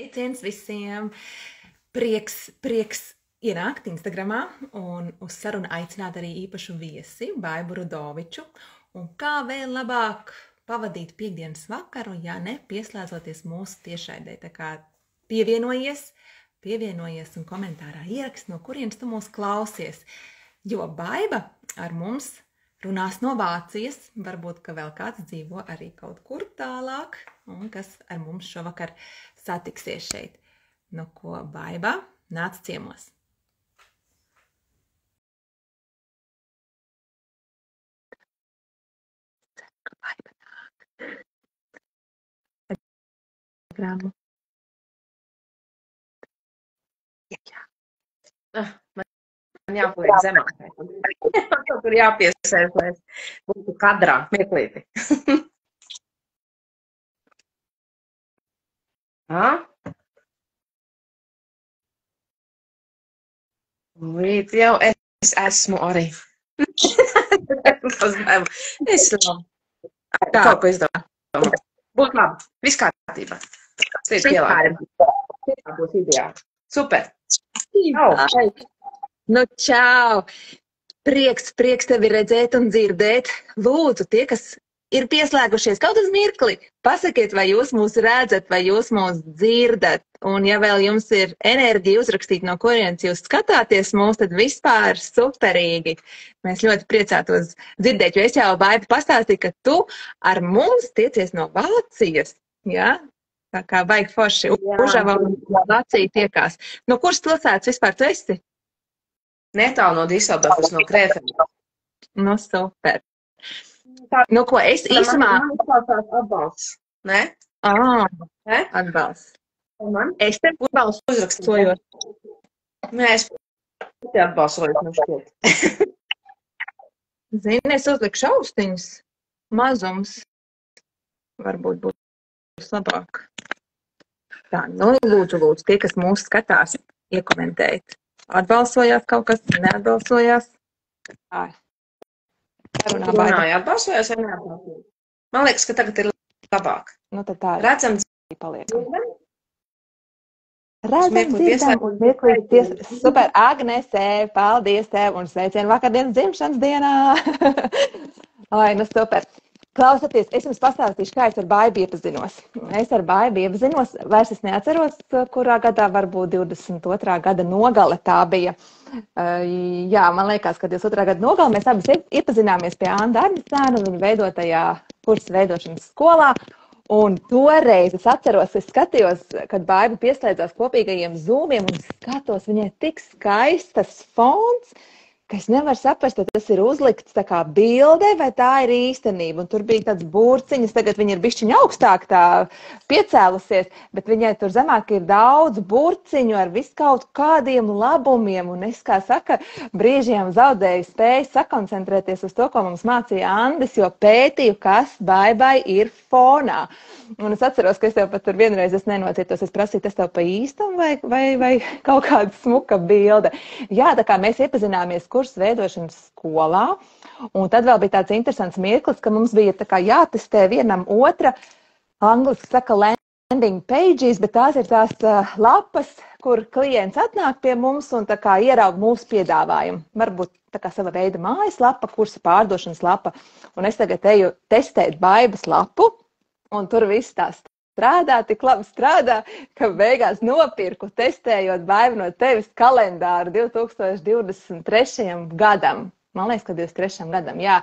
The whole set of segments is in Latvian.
Sveiciens visiem! Prieks ienākt Instagramā un uz sarunu aicināt arī īpašu viesi, Baibu Rudoviču. Un kā vēl labāk pavadīt piekdienas vakaru, ja ne pieslēdzoties mūsu tiešraidē. Tā kā pievienojies un komentārā ieraksti, no kurienes tu mūs klausies. Jo Baiba ar mums runās no Vācijas, varbūt, ka vēl kāds dzīvo arī kaut kur tālāk, un kas ar mums šovakar satiksies šeit. Nu ko, Baiba, nāc ciemos. Baiba nāk. Grāmu. Jā. Man jāpaliek zemāk. Tur jāpiesēž, lai būtu kadrā, meklīti. Rīt jau es esmu arī. Es labi. Kaut ko izdomāt. Būs labi. Viss kārtībā. Stīdz pielāgt. Būs ideāli. Super. Nu, čau! Prieks tevi redzēt un dzirdēt. Lūdzu, tie, kas ir pieslēgušies kaut uz mirkli, pasakiet, vai jūs mūs redzat, vai jūs mūs dzirdat. Un ja vēl jums ir enerģija uzrakstīt, no kurienes jūs skatāties mūs, tad vispār superīgi. Mēs ļoti priecātos dzirdēt, jo es jau Baiba pastāstīju, ka tu ar mums tiecies no Vācijas. Ja? Tā kā baigi forši. Užava un Vācija tiekās. No kuras pilsētas vispār tu esi? Netālu no Diseldorfas, no Krēfena. Nu, super. Nu, ko es īsumā... Man izklausās atbalsts, ne? Ne? Atbalsts. Un man? Es te atbalstu uzrakstojot. Nē, es te atbalsojot, man šķiet. Zini, es uzlikšu austiņas. Mazums. Varbūt būs labāk. Tā, nu, lūdzu, tie, kas mūs skatās, iekomentēt. Atbalsojās kaut kas, neatbalsojās? Tā. Runāja, atbalsojās vai neatbalsojās? Man liekas, ka tagad ir labāk. Nu, tad tā. Redzam, paliekam. Redzam, dzirdam un mirklīgi. Super, Agnese, paldies tev un sveicienu vakardienas dzimšanas dienā. Ai, nu super. Klausoties, es jums pastāstīšu, kā es ar Baibu iepazinos. Es ar Baibu iepazinos, vairs es neatceros, kurā gadā, varbūt 22. gada nogale tā bija. Jā, man liekas, ka 22. gada nogale mēs abas iepazināmies pie Anda Arnisēna, viņa veidotajā kursa veidošanas skolā. Un toreiz es atceros, es skatījos, kad Baiba pieslēdzās kopīgajiem zūmiem un skatos, viņai tik skaistas fons, ka es nevaru saprast, vai tas ir uzlikts tā kā bilde, vai tā ir īstenība. Un tur bija tāds burciņas, tagad viņa ir bišķiņa augstāk tā piecēlusies, bet viņai tur zemāk ir daudz burciņu ar viskaut kādiem labumiem. Un es, kā saka, brīžiem zaudēju spēju sakoncentrēties uz to, ko mums mācīja Andis, jo pētīju, kas Baibai ir fonā. Un es atceros, ka es tev pat tur vienreiz nenocietos, es prasīju, tas tev pa īstam vai kaut kāda smuka bilde. Jā, tā kā mēs iepazināmies kursu veidošanas skolā, un tad vēl bija tāds interesants mirklis, ka mums bija tā kā jātestē vienam otra, angliski saka landing pages, bet tās ir tās lapas, kur klients atnāk pie mums un tā kā ieraug mūsu piedāvājumu. Varbūt tā kā sava veida mājaslapa, kursa pārdošanas lapa. Un es tagad eju testēt Baibas lapu, un tur viss tā strādā, tik labi strādā, ka beigās nopirku, testējot Baibu no tevis kalendāru 2023. gadam. Man liekas, ka 23. gadam, jā.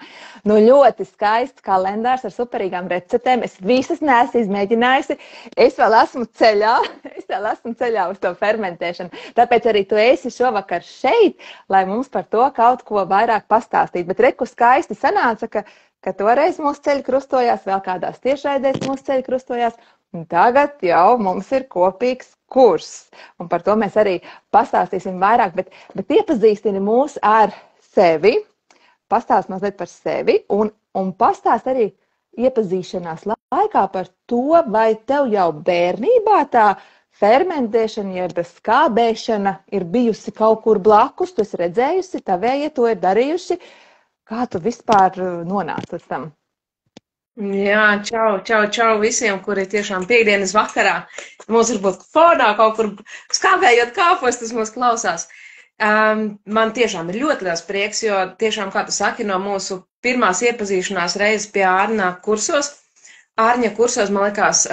Nu, ļoti skaists kalendārs ar superīgām receptēm. Es visas neesmu izmēģinājusi. Es vēl esmu ceļā uz to fermentēšanu. Tāpēc arī tu esi šovakar šeit, lai mums par to kaut ko vairāk pastāstītu. Bet reku skaisti sanāca, ka toreiz mūsu ceļi krustojās, vēl kādās tiešraidēs mūsu ceļi krustojās, un tagad jau mums ir kopīgs kurs. Un par to mēs arī pastāstīsim vairāk, bet iepazīstini mūs ar sevi, pastāst mazliet par sevi, un pastāst arī iepazīšanās laikā par to, vai tev jau bērnībā tā fermentēšana, jeb skābēšana ir bijusi kaut kur blakus, tu esi redzējusi, tavējie to ir darījuši. Kā tu vispār nonāci līdz tam? Jā, čau visiem, kuri tiešām piekdienas vakarā mums varbūt fonā kaut kur skābējot kāpostus mūs klausās. Man tiešām ir ļoti liels prieks, jo tiešām, kā tu saki, no mūsu pirmās iepazīšanās reizes pie Ārņa kursos, man likās,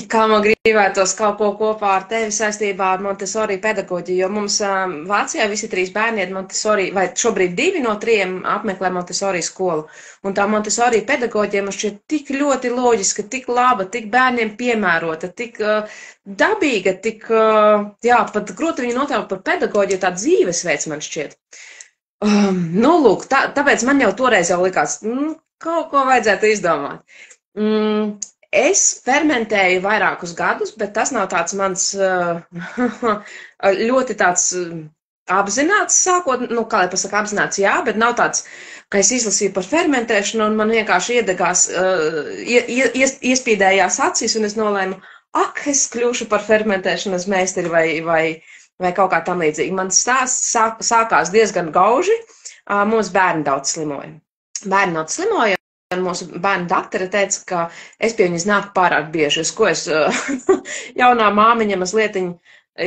kā man gribētos kaut ko kopā ar tevi saistībā ar Montessori pedagoģiju, jo mums Vācijā visi 3 bērni ir Montessori, vai šobrīd 2 no 3 apmeklē Montessori skolu. Un tā Montessori pedagoģija man šķiet tik ļoti loģiska, tik laba, tik bērniem piemērota, tik dabīga, tik, jā, pat grūti viņu noteikt par pedagoģiju, tā dzīvesveids man šķiet. Nu, lūk, tāpēc man jau toreiz jau likās, kaut ko vajadzētu izdomāt. Es fermentēju vairākus gadus, bet tas nav tāds mans ļoti tāds apzināts sākot, kā lai pasaka apzināts, jā, bet nav tāds, ka es izlasīju par fermentēšanu un man vienkārši iedegās, iespīdējās acīs un es nolēmu, es kļūšu par fermentēšanas meistari vai kaut kā tam līdzīgi. Mans stāsts sākās diezgan gauži, mums bērni daudz slimoja. Un mūsu bērnu daktore teica, ka es pie viņas nāku pārāk bieži, uz ko es jaunā māmiņa mazlietiņ,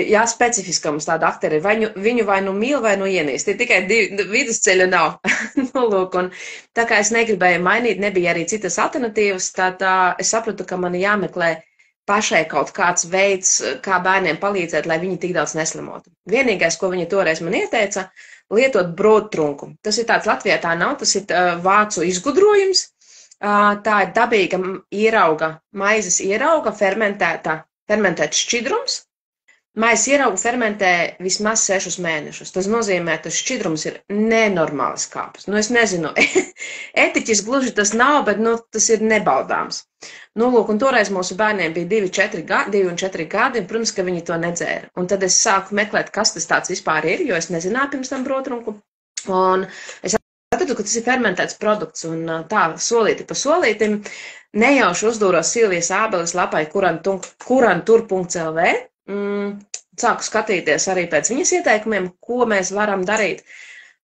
jā, specifiska mums tā daktore ir, viņu vai nu mīl, vai nu ienīst, ir tikai vidusceļa nav. Nu, lūk, un tā kā es negribēju mainīt, nebija arī citas alternatīvas, tad es sapratu, ka man jāmeklē pašai kaut kāds veids, kā bērniem palīdzēt, lai viņi tik daudz neslimotu. Vienīgais, ko viņa toreiz man ieteica, lietot brūdtrunku. Tas ir tāds Latvijā tā nav, tas ir vācu izgudrojums. Tā ir dabīga maizes ierauga, fermentēts šķidrums. Maizes ieraugu fermentē vismaz 6 mēnešus. Tas nozīmē, ka tas šķidrums ir nenormāli skāps. Nu, es nezinu, etiķis gluži tas nav, bet, tas ir nebaudāms. Nu, lūk, un toreiz mūsu bērniem bija 2 un 4 gadi, un, protams, ka viņi to nedzēra. Un tad es sāku meklēt, kas tas tāds vispār ir, jo es nezināju pirms tam brūdtrunku. Un es atradu, ka tas ir fermentēts produkts, un tā solīti pa solītim nejauši uzdūros Silvijas Ābeles lapai kurantur.lv. Sāku skatīties arī pēc viņas ieteikumiem, ko mēs varam darīt.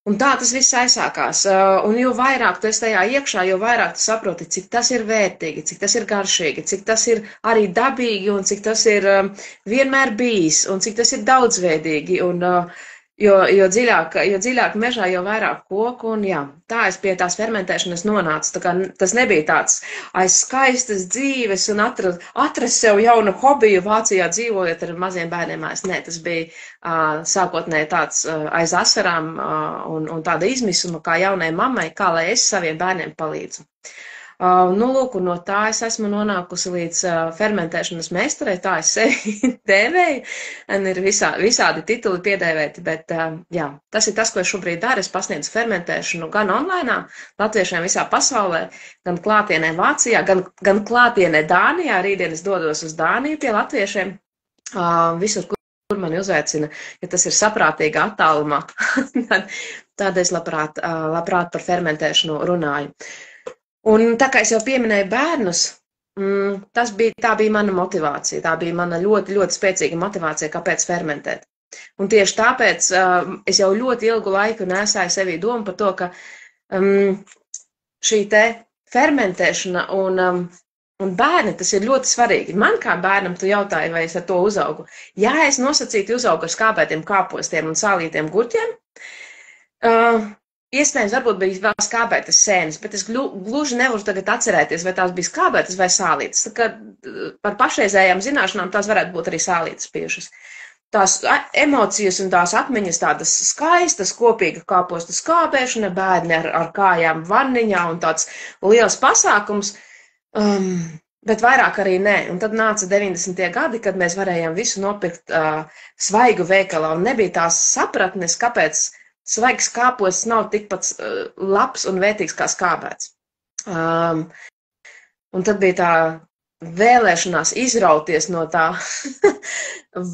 Un tā tas viss aizsākās. Un jo vairāk tu esi tajā iekšā, jo vairāk tu saproti, cik tas ir vērtīgi, cik tas ir garšīgi, cik tas ir arī dabīgi un cik tas ir vienmēr bijis un cik tas ir daudzveidīgi. Un, jo dziļāk mežā, jo vairāk koku, un jā, tā es pie tās fermentēšanas nonācu. Tā kā tas nebija tāds aiz skaistas dzīves un atrast sev jaunu hobiju Vācijā dzīvojot ar maziem bērniem. Nē, tas bija sākotnēji tāds aiz asarām un tāda izmisuma kā jaunai mammai, kā lai es saviem bērniem palīdzu. Nu, lūk, un no tā es esmu nonākusi līdz fermentēšanas meistarei, tā es sevi dēvēju, un ir visādi tituli piedēvēti, bet jā, tas ir tas, ko es šobrīd daru. Es pasniedzu fermentēšanu gan online, latviešiem visā pasaulē, gan klātienē Vācijā, gan klātienē Dānijā. Rītdien es dodos uz Dāniju pie latviešiem, visur, kur mani uzaicina, ja tas ir saprātīga attālumā, tad es labprāt par fermentēšanu runāju. Un tā kā es jau pieminēju bērnus, tā bija mana motivācija, tā bija mana ļoti, ļoti spēcīga motivācija, kāpēc fermentēt. Un tieši tāpēc es jau ļoti ilgu laiku nesāju sevī domu par to, ka šī te fermentēšana un bērni, tas ir ļoti svarīgi. Man kā bērnam tu jautāji, vai es ar to uzaugu. Ja es nosacīti uzaugu ar skābētiem kāpostiem un sālītiem gurķiem, iespējams, varbūt bija vēl skābētas sēnes, bet es gluži nevaru tagad atcerēties, vai tās bija skābētas vai sālītas. Tā kā par pašreizējām zināšanām tās varētu būt arī sālītas piešas. Tās emocijas un tās atmiņas tādas skaistas, kopīga kāpostu skābēšana, bērni ar kājām vanniņā un tāds liels pasākums, bet vairāk arī nē. Un tad nāca 90. gadi, kad mēs varējām visu nopirkt svaigu veikalā un nebija tās sapratnes, kāpēc svaigs kāposts nav tikpat labs un vērtīgs kā skābēts. Un tad bija tā vēlēšanās izrauties no tā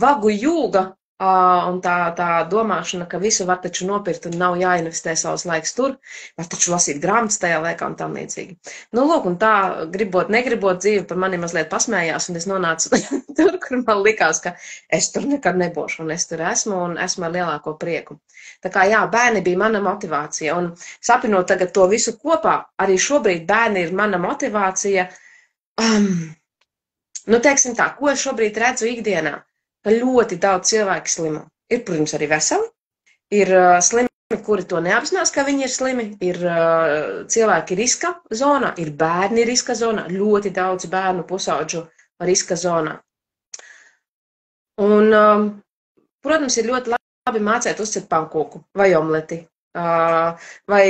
vagu jūga Un tā domāšana, ka visu var taču nopirkt un nav jāinvestē savs laiks tur, var taču lasīt grāmatas tajā laikā un tam līdzīgi. Nu, lūk, un tā, gribot, negribot, dzīve par mani mazliet pasmējās, un es nonācu tur, kur man likās, ka es tur nekad nebūšu, un es tur esmu, un esmu ar lielāko prieku. Tā kā, jā, bērni bija mana motivācija, un sapinot tagad to visu kopā, arī šobrīd bērni ir mana motivācija. Nu, teiksim tā, ko es šobrīd redzu ikdienā? Ka ļoti daudz cilvēku slimo. Ir, protams, arī veseli. Ir slimi, kuri to neapzinās, ka viņi ir slimi. Ir cilvēki riska zonā, ir bērni riska zonā, ļoti daudz bērnu pusauģu riska zonā. Un, protams, ir ļoti labi mācēt uzcelt pankūku vai omleti vai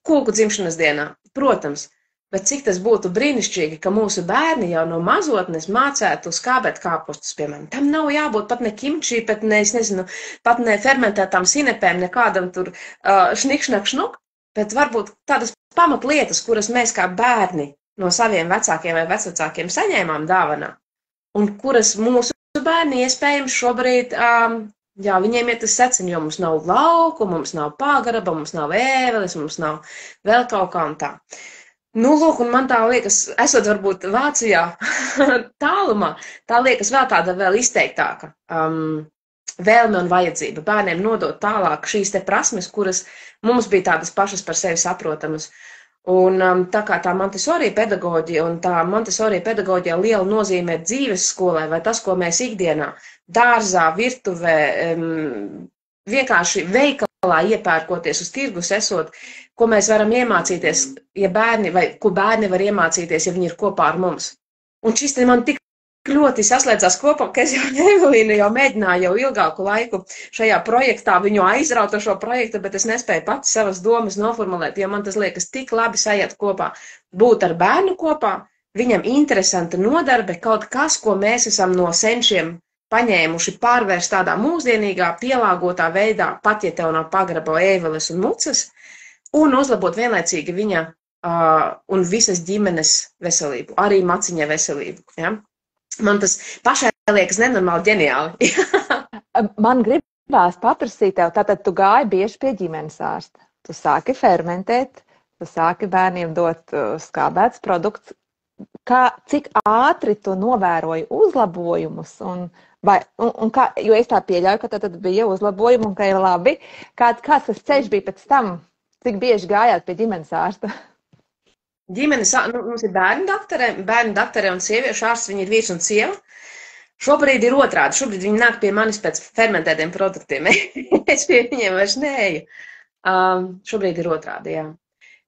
kūku dzimšanas dienā. Protams. Bet cik tas būtu brīnišķīgi, ka mūsu bērni jau no mazotnes mācētu skābēt kāpustus, piemēram. Tam nav jābūt pat ne kimči, pat ne, es nezinu, pat ne fermentētām sinepēm, nekādam tur šnikšnakšnuk, bet varbūt tādas pamatlietas, kuras mēs kā bērni no saviem vecākiem vai vecvecākiem saņēmām dāvanā, un kuras mūsu bērni iespējams šobrīd, jā, viņiem ir tas secini, jo mums nav lauku, mums nav pagraba, mums nav ēveles, mums nav vēl kaut kā un tā. Nu, lūk, un man tā liekas, esot varbūt Vācijā tālumā, tā liekas vēl tāda vēl izteiktāka vēlme un vajadzība bērniem nodot tālāk šīs te prasmes, kuras mums bija tādas pašas par sevi saprotamas. Un tā kā tā Montessori pedagoģija un tā Montessori pedagoģija liela nozīmē dzīves skolai vai tas, ko mēs ikdienā dārzā, virtuvē, vienkārši veikalā iepērkoties uz tirgus esot, ko mēs varam iemācīties, ja bērni, vai ko bērni var iemācīties, ja viņi ir kopā ar mums. Un šis te man tik ļoti saslēdzās kopā, ka es jau Evelīnu jau mēģināju jau ilgāku laiku šajā projektā, viņu aizraut ar šo projektu, bet es nespēju pati savas domas noformulēt, jo man tas liekas tik labi sajiet kopā, būt ar bērnu kopā, viņam interesanta nodarbe, kaut kas, ko mēs esam no senčiem paņēmuši, pārvērst tādā mūsdienīgā, pielāgotā veidā, pat ja tev nav pagraba, ēveles un mucas, un uzlabot vienlaicīgi viņa un visas ģimenes veselību, arī maciņa veselību. Ja? Man tas pašai liekas nenormāli ģeniāli. Man gribās paprasīt tev, tātad tu gāji bieži pie ģimenes ārsta. Tu sāki fermentēt, tu sāki bērniem dot skābēts produkts. Cik ātri tu novēroji uzlabojumus un kā, jo es tā pieļauju, ka tad bija uzlabojumi un ka ir labi. Kāds tas ceļš bija pēc tam? Cik bieži gājāt pie ģimenes ārsta? Mums ir bērnu daktare un sieviešu ārsts, viņi ir vīrs un sieva. Šobrīd ir otrādi, šobrīd viņi nāk pie manis pēc fermentētiem produktiem. Es pie viņiem vairs neeju. Šobrīd ir otrādi, jā.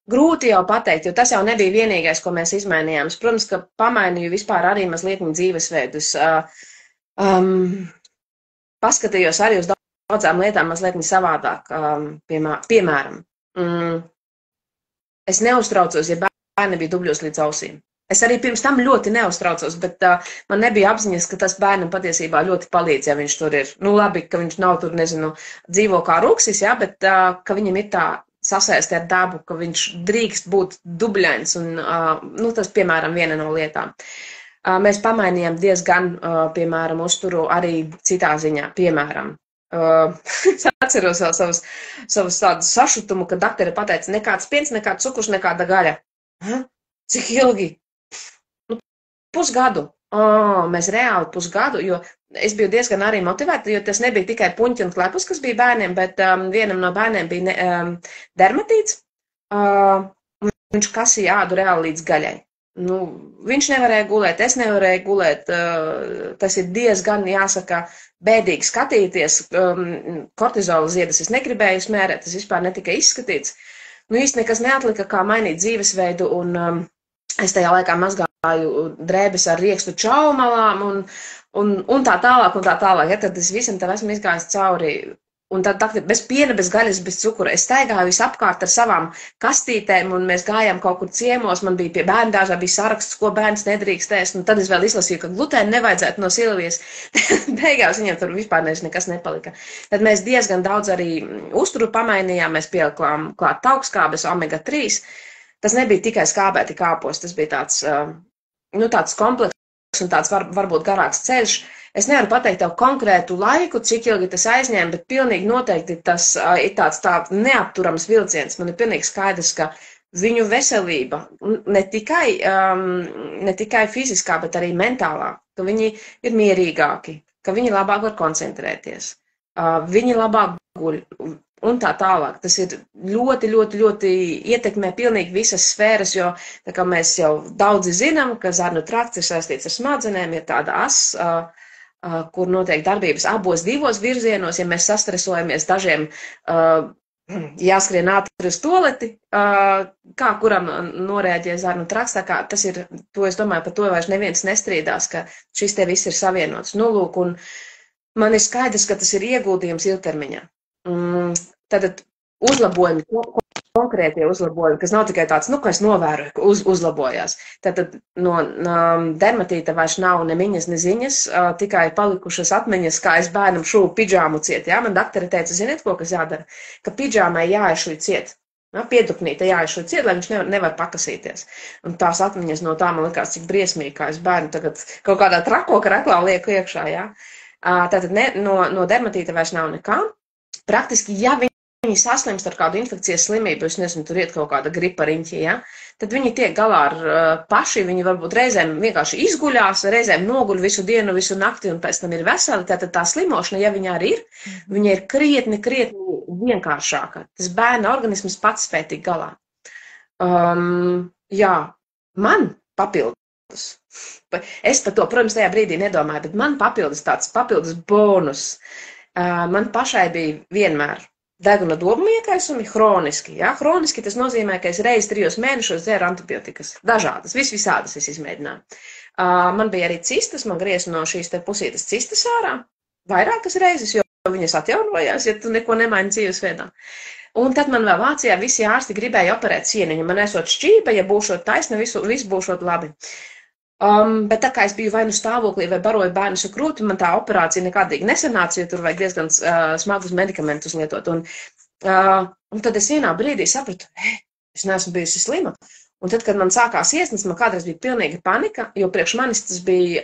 Grūti jau pateikt, jo tas jau nebija vienīgais, ko mēs izmainījām. Protams, ka pamainīju vispār arī mazliet dzīvesveidus. Paskatījos arī uz daudzām lietām mazliet savādāk, piemēram. Es neuztraucos, ja bērni bija dubļos līdz ausīm. Es arī pirms tam ļoti neuztraucos, bet man nebija apziņas, ka tas bērnam patiesībā ļoti palīdz, ja viņš tur ir. Nu, labi, ka viņš nav tur, nezinu, dzīvo kā ruksis, ja, bet ka viņam ir tā sasaisti ar dabu, ka viņš drīkst būt dubļains, un nu, tas, piemēram, viena no lietām. Mēs pamainījām diezgan, piemēram, uzturu arī citā ziņā, piemēram. Es atceros vēl savus tādus sašutumu, kad daktare pateica, nekāds piens, nekāds cukurs, nekāda gaļa. Cik ilgi? Nu, pusgadu. Mēs reāli pusgadu, jo es biju diezgan arī motivēta, jo tas nebija tikai puņķi un klepus, kas bija bērniem, bet vienam no bērniem bija dermatīts, un viņš kasīja ādu reāli līdz gaļai. Nu, viņš nevarēja gulēt, es nevarēju gulēt, tas ir diezgan, jāsaka, bēdīgi skatīties, kortizola ziedus es negribēju smērēt, tas vispār netika izskatīts. Nu, īsti nekas neatlika, kā mainīt dzīvesveidu, un es tajā laikā mazgāju drēbes ar riekstu čaumalām, un tā tālāk, ja, tad es visam tam esmu izgājis cauri. Un tad bez piena, bez gaļas, bez cukura. Es staigāju visapkārt ar savām kastītēm, un mēs gājām kaut kur ciemos. Man bija pie bērndārzā bija saraksts, ko bērns nedrīkst ēst. Un tad es vēl izlasīju, ka glutēnu nevajadzētu no Silvijas. Beigās viņam tur vispār nekas nepalika. Tad mēs diezgan daudz arī uzturu pamainījām. Mēs pielikām klāt taukskābes, omega 3. Tas nebija tikai skābēti kāpos. Tas bija tāds komplekss un tāds varbūt garāks ceļš. Es nevaru pateikt tev konkrētu laiku, cik ilgi tas aizņēma, bet pilnīgi noteikti tas ir tāds neapturams vilciens. Man ir pilnīgi skaidrs, ka viņu veselība, ne tikai fiziskā, bet arī mentālā, ka viņi ir mierīgāki, ka viņi labāk var koncentrēties, viņi labāk guļ un tā tālāk. Tas ir ļoti, ļoti, ļoti ietekmē pilnīgi visas sfēras, jo, tā kā mēs jau daudzi zinām, ka zarnu trakts ir saistīts ar smadzenēm, ir tāda as, kur notiek darbības abos divos virzienos. Ja mēs sastresojamies, dažiem jāskrien ātri uz toleti, kā kuram norēģē zarnu trakts, tā kā tas ir, to es domāju, par to vairs neviens nestrīdās, ka šis te viss ir savienots. Nu, lūk, un man ir skaidrs, ka tas ir ieguldījums ilgtermiņā. Tātad uzlabojumi, konkrētie uzlabojumi, kas nav tikai tāds, ka es novēroju, ka uzlabojās. Tātad no dermatīta vairs nav ne miņas, ne ziņas, tikai palikušas atmiņas, kā es bērnam šūvu pidžāmu ciet. Ja? Man daktore teica, ziniet, ko, kas jādara? Ka pidžāmai jāiešuj ciet. Ja? Pieduknīte jāiešuj ciet, lai viņš nevar pakasīties. Un tās atmiņas no tā man likās, cik briesmīgi, kā es bērnu tagad kaut kādā trako kraklā lieku iekšā. Ja? Tātad no dermatīta vairs nav nekā. Praktiski, ja viņi saslimst ar kādu infekcijas slimību, es nezinu, tur iet kaut kāda gripa riņķi, ja, tad viņi tiek galā ar paši, viņi varbūt reizēm vienkārši izguļās, reizēm noguļ visu dienu, visu nakti un pēc tam ir veseli. Tātad tā slimošana, ja viņa arī ir, viņa ir krietni vienkāršāka. Tas bērna organisms pats spēj tikt galā. Jā, man papildus. Es par to, protams, tajā brīdī nedomāju, bet man papildus bonus. Man pašai bija vienmēr deguna dobumu iekaisumi hroniski. Ja? Hroniski tas nozīmē, ka es reiz 3 mēnešos dzēru antibiotikas. Dažādas, visādas es izmēģināju. Man bija arī cistas, man grieza no šīs te pusītas cistas ārā. Vairākas reizes, jo viņas atjaunojās, ja tu neko nemaini dzīvesveidā. Un tad man vēl Vācijā visi ārsti gribēja operēt sieniņu. Man esot šķīpa, ja būšot taisna, viss būšot labi. Bet tā kā es biju vai nu stāvoklī vai baroju bērnus ar krūti, man tā operācija nekādīgi nesanāca, jo tur vajag diezgan smagus medikamentus lietot. Un tad es vienā brīdī sapratu, es neesmu bijusi slima. Un tad, kad man sākās iesnas, man kādreiz bija pilnīga panika, jo priekš manis tas bija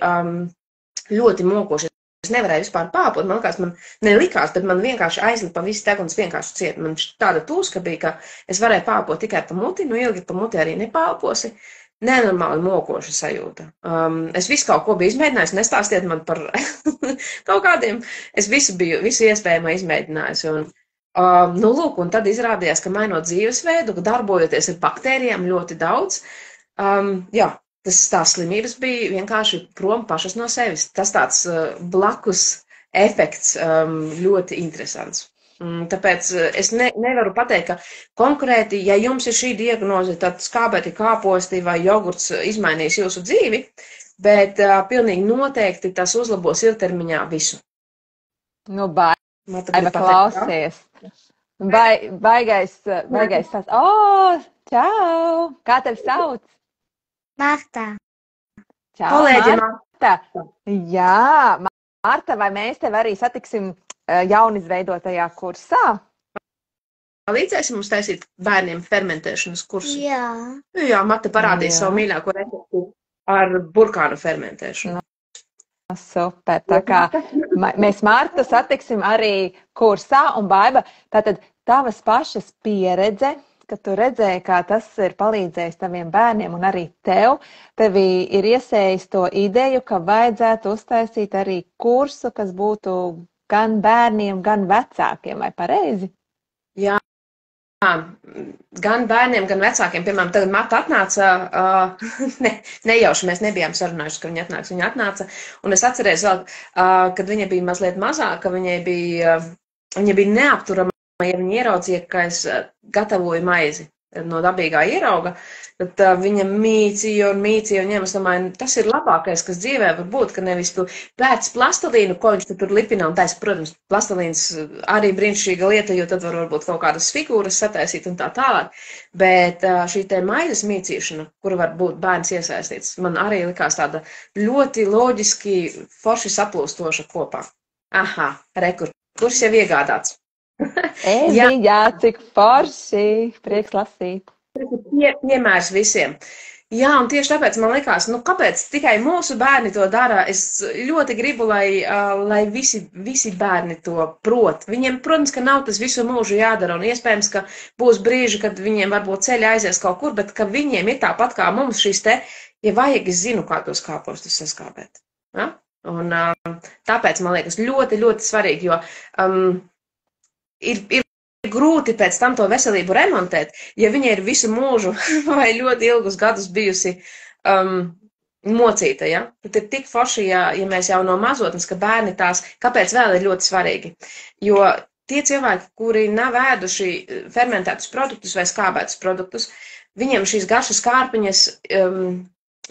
ļoti mokoši. Es nevarēju vispār pāpot, man nelikās, bet man vienkārši aizlipa viss deguns vienkārši ciet. Man tāda tūska bija, ka es varēju pāpot tikai pa muti, ilgi pa muti arī nepāposi. Nenormāli mokoša sajūta. Es visu kaut ko biju izmēģinājusi, nestāstiet man par kaut kādiem. Es visu iespējamo izmēģinājusi. Un, lūk, un tad izrādījās, ka mainot dzīvesveidu, darbojoties ar baktērijām ļoti daudz, tās slimības bija vienkārši prom pašas no sevis. Tas tāds blakus efekts ļoti interesants. Tāpēc es nevaru pateikt, ka konkrēti, ja jums ir šī diagnoze, tad skābēti, kāposti vai jogurts izmainīs jūsu dzīvi, bet pilnīgi noteikti tas uzlabos ilgtermiņā visu. Nu, Baiba, klausies. Baigais tas. Čau! Kā tevi sauc? Marta. Čau, Kolēģi Marta. Jā, Marta, vai mēs tevi arī satiksim jaunizveidotajā kursā? Palīdzēsim mums taisīt bērniem fermentēšanas kursu? Jā. Jā, Marta parādīs savu mīļāko recepti ar burkānu fermentēšanu. Super, tā kā mēs Martu satiksim arī kursā, un Baiba, tātad tavas pašas pieredze, ka tu redzēji, kā tas ir palīdzējis taviem bērniem un arī tevi ir iesējis to ideju, ka vajadzētu uztaisīt arī kursu, kas būtu gan bērniem, gan vecākiem, vai pareizi? Jā, gan bērniem, gan vecākiem. Piemēram, tagad Marta atnāca, nejauši mēs nebijām sarunājuši, ka viņa atnāks. Viņa atnāca, un es atcerējos vēl, kad viņa bija mazliet mazāka, viņa bija neapturama, ja viņa ieraudzīja, ka es gatavoju maizi no dabīgā ierauga, tad viņa mīcīja un ņem, es domāju, tas ir labākais, kas dzīvē var būt, ka nevis tu pēc plastelīnu, ko viņš tur lipina un taisa, protams, plastelīns arī brīnišķīga lieta, jo tad varbūt kaut kādas figūras sataisīt un tā tālāk, bet šī te maizes mīcīšana, kura var būt bērns iesaistīts, man arī likās tāda ļoti loģiski forši saplūstoša kopā. Aha, kurs jau iegādāts. Jā, cik forši, prieks lasīt. Tas ir piemērs visiem. Jā, un tieši tāpēc man likās, nu, kāpēc tikai mūsu bērni to dara? Es ļoti gribu, lai visi bērni to prot. Viņiem, protams, ka nav tas visu mūžu jādara, un iespējams, ka būs brīži, kad viņiem varbūt ceļi aizies kaut kur, bet ka viņiem ir tāpat kā mums šis te, ja vajag, es zinu, kā tos kāpostus saskāpēt. Ja? Un tāpēc, man liekas, ļoti, ļoti svarīgi, jo ir grūti pēc tam to veselību remontēt, ja viņa ir visu mūžu vai ļoti ilgus gadus bijusi mocīta, ja? Tad ir tik forši, ja mēs jau no mazotnes, ka bērni tās, kāpēc vēl ir ļoti svarīgi, jo tie cilvēki, kuri nav ēduši fermentētus produktus vai skābētus produktus, viņiem šīs garšas kārpiņas,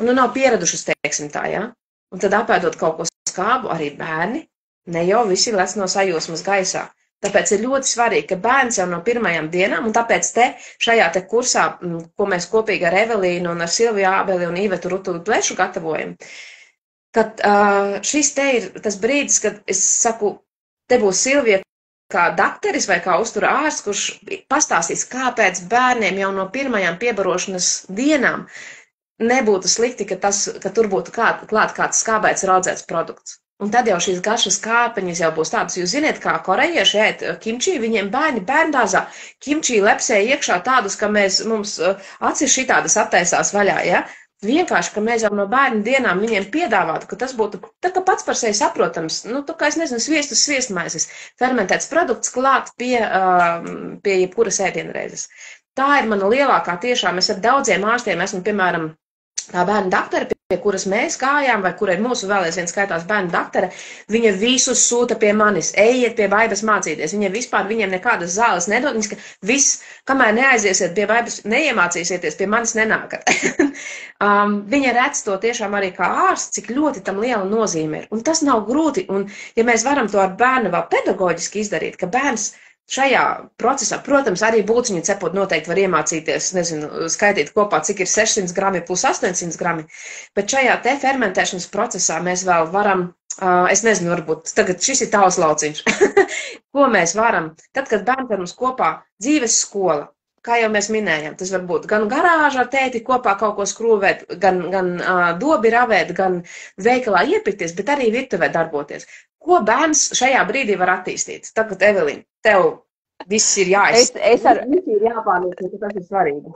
nav pieradušas, teiksim tā, ja? Un tad apēdot kaut ko skābu, arī bērni, ne jau visi lec no sajūsmas gaisā. Tāpēc ir ļoti svarīgi, ka bērns jau no pirmajām dienām, un tāpēc šajā kursā, ko mēs kopīgi ar Evelīnu un ar Silviju Ābeli un Ivetu Rutu Blešu gatavojam, kad šis te ir tas brīdis, kad es saku, te būs Silvija kā dakteris vai kā uztura ārsts, kurš pastāstīs, kāpēc bērniem jau no pirmajām piebarošanas dienām nebūtu slikti, ka tur būtu klāt kāds skābēts raudzēts produkts. Un tad jau šīs garšas kāpeņas jau būs tādas, jūs ziniet, kā korejieši ēd kimči, viņiem bērndāzā kimči lepsē iekšā tādus, ka mums acis šitādas attaisās vaļā, ja? Vienkārši, ka mēs jau no bērnu dienām viņiem piedāvātu, ka tas būtu tā kā pats par sevi saprotams, tā kā es nezinu, sviestmaizes, fermentēts produkts klāt pie jebkuras ēdienreizes. Tā ir mana lielākā tiešām, es ar daudziem ārstiem esmu, piemēram, tā bērnu daktare, pie kuras mēs gājām, vai kura ir mūsu vēl aizvien skaitās bērnu daktare, viņa visus sūta pie manis, ejiet pie Vaibas mācīties. Viņiem nekādas zāles nedod, ka viss, kamēr neaiziesiet pie Vaibas, neiemācīsieties, pie manis nenākat. Viņa redz to tiešām arī kā ārsts, cik ļoti tam liela nozīme ir. Un tas nav grūti, un ja mēs varam to ar bērnu vēl pedagoģiski izdarīt, ka bērns šajā procesā, protams, arī būciņu cepot noteikti var iemācīties, nezinu, skaitīt kopā, cik ir 600 grami plus 800 grami, bet šajā te fermentēšanas procesā mēs vēl varam, es nezinu, varbūt tagad šis ir tavs lauciņš, ko mēs varam, tad, kad bērni ar mums kopā dzīves skola, kā jau mēs minējām, tas var būt gan garāžā ar tēti kopā kaut ko skrūvēt, gan dobi ravēt, gan veikalā iepirkties, bet arī virtuvē darboties. Ko bērns šajā brīdī var attīstīt? Tagad, Evelīna, tev viss ir Viss ir jāpārliecina, ka tas ir svarīgi.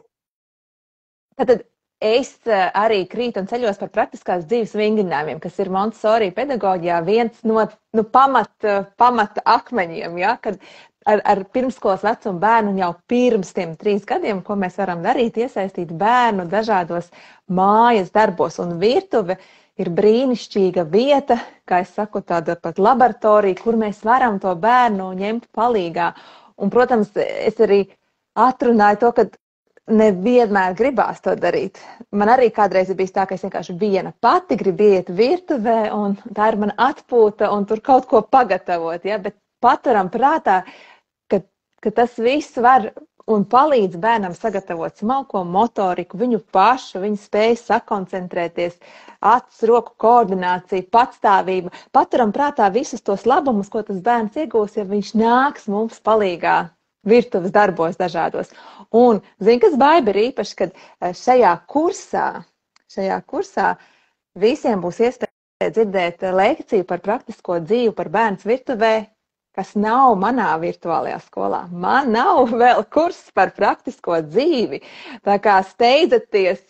Tad es arī krītu un ceļos par praktiskās dzīves vingrinājumiem, kas ir Montessori pedagoģijā viens no pamata akmeņiem, ja? Kad ar pirmskolas vecumu bērnu jau pirms tiem 3 gadiem, ko mēs varam darīt, iesaistīt bērnu dažādos mājas darbos, un virtuve ir brīnišķīga vieta, kā es saku, tāda pat laboratorija, kur mēs varam to bērnu ņemt palīgā. Un, protams, es arī atrunāju to, ka nevienmēr gribās to darīt. Man arī kādreiz ir bijis tā, ka es vienkārši viena pati gribu iet virtuvē, un tā ir mana atpūta, un tur kaut ko pagatavot, ja? Bet paturam prātā, ka tas viss var un palīdz bērnam sagatavot smalko motoriku, viņu pašu, viņu spēju sakoncentrēties, acu, roku koordināciju, patstāvību. Paturam prātā visus tos labumus, ko tas bērns iegūs, ja viņš nāks mums palīgā virtuves darbos dažādos. Un, zini, kas Baiba ir īpaši, kad šajā kursā visiem būs iespēja dzirdēt lekciju par praktisko dzīvi, par bērns virtuvē, kas nav manā virtuālajā skolā. Man nav vēl kurs par praktisko dzīvi. Tā kā steidzaties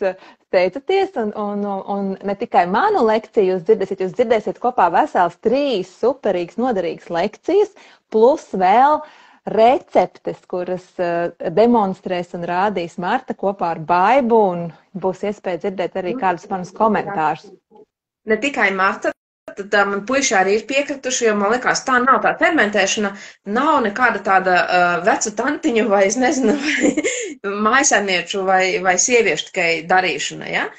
un ne tikai manu lekciju jūs dzirdēsiet kopā vesels 3 superīgas, noderīgas lekcijas, plus vēl receptes, kuras demonstrēs un rādīs Marta kopā ar Baibu, un būs iespēja dzirdēt arī kādus manus komentārus. Ne tikai Marta, tad man puiši arī ir piekrituši, jo man liekas, tā nav tā fermentēšana, nav nekāda tāda vecu tantiņu vai, es nezinu, vai mājsaimnieču vai sieviešu tikai darīšana, ja?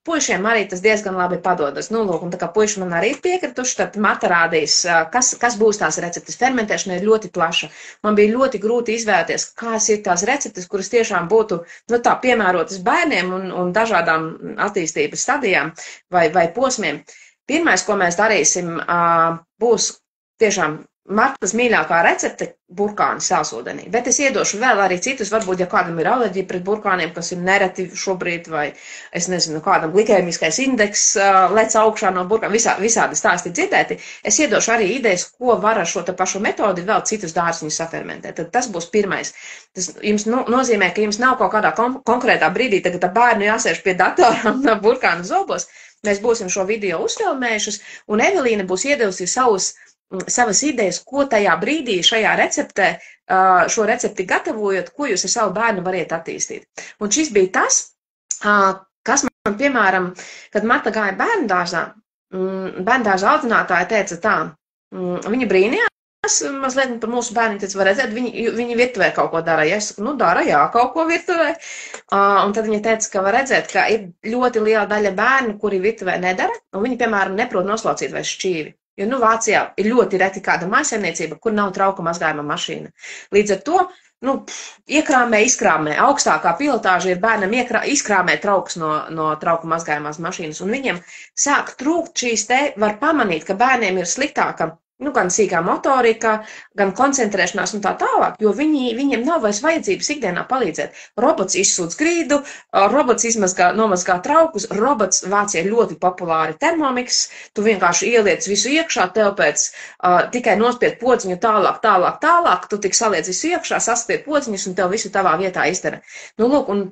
Puišiem arī tas diezgan labi padodas. Nu, lūk, un tā kā puiši man arī ir piekrituši, tad Marta rādīs, kas būs tās receptes. Fermentēšana ir ļoti plaša. Man bija ļoti grūti izvēlēties, kas ir tās receptes, kuras tiešām būtu, tā piemērotas bērniem un dažādām attīstības stadijām vai posmiem. Pirmais, ko mēs darīsim, būs tiešām Martas mīļākā recepte - burkāni sālsūdenī. Bet es iedošu vēl arī citus, varbūt, ja kādam ir alerģija pret burkāniem, kas ir nereti šobrīd, vai, es nezinu, kādam glikēmiskais indeks lec augšā no burkāniem, visādi stāsti dzirdēti, es iedošu arī idejas, ko var ar šo te pašu metodi vēl citus dārziņus safermentēt. Tad tas būs pirmais. Tas jums nozīmē, ka jums nav kaut kādā konkrētā brīdī, tagad ar bērnu jāsēž pie datora un burkānu zobos. Mēs būsim šo video uzfilmējušas, un Evelīna būs iedevusi savas idejas, ko tajā brīdī šajā receptē, šo recepti gatavojot, ko jūs ar savu bērnu variet attīstīt. Un šis bija tas, kas man, piemēram, kad Marta gāja bērndārzā audzinātāja teica tā, viņa brīnījās mazliet par mūsu bērnu, teica, var redzēt, viņi virtuvē kaut ko dara. Ja es saku, dara, jā, kaut ko virtuvē. Un tad viņa teica, ka var redzēt, ka ir ļoti liela daļa bērnu, kuri virtuvē nedara, un viņi, piemēram, neprot noslaucīt vai šķīvi. Jo, Vācijā ir ļoti reti kāda mājsaimniecība, kur nav trauku mazgājuma mašīna. Līdz ar to, izkrāmē, augstākā pilotāža ir bērnam izkrāmē trauks no trauku mazgājumās mašīnas, un viņiem sāk trūkt šīs var pamanīt, ka bērniem ir sliktāka, gan sīkā motorika, gan koncentrēšanās un tā tālāk, jo viņiem nav vairs vajadzības ikdienā palīdzēt. Robots izsūdz grīdu, robots nomazgā traukus, robots Vācijā ļoti populāri termomiks, tu vienkārši ieliec visu iekšā, tev pēc tikai nospied podziņu tālāk, tu tik saliec visu iekšā, saspied podziņus un tev visu tavā vietā izdara. Un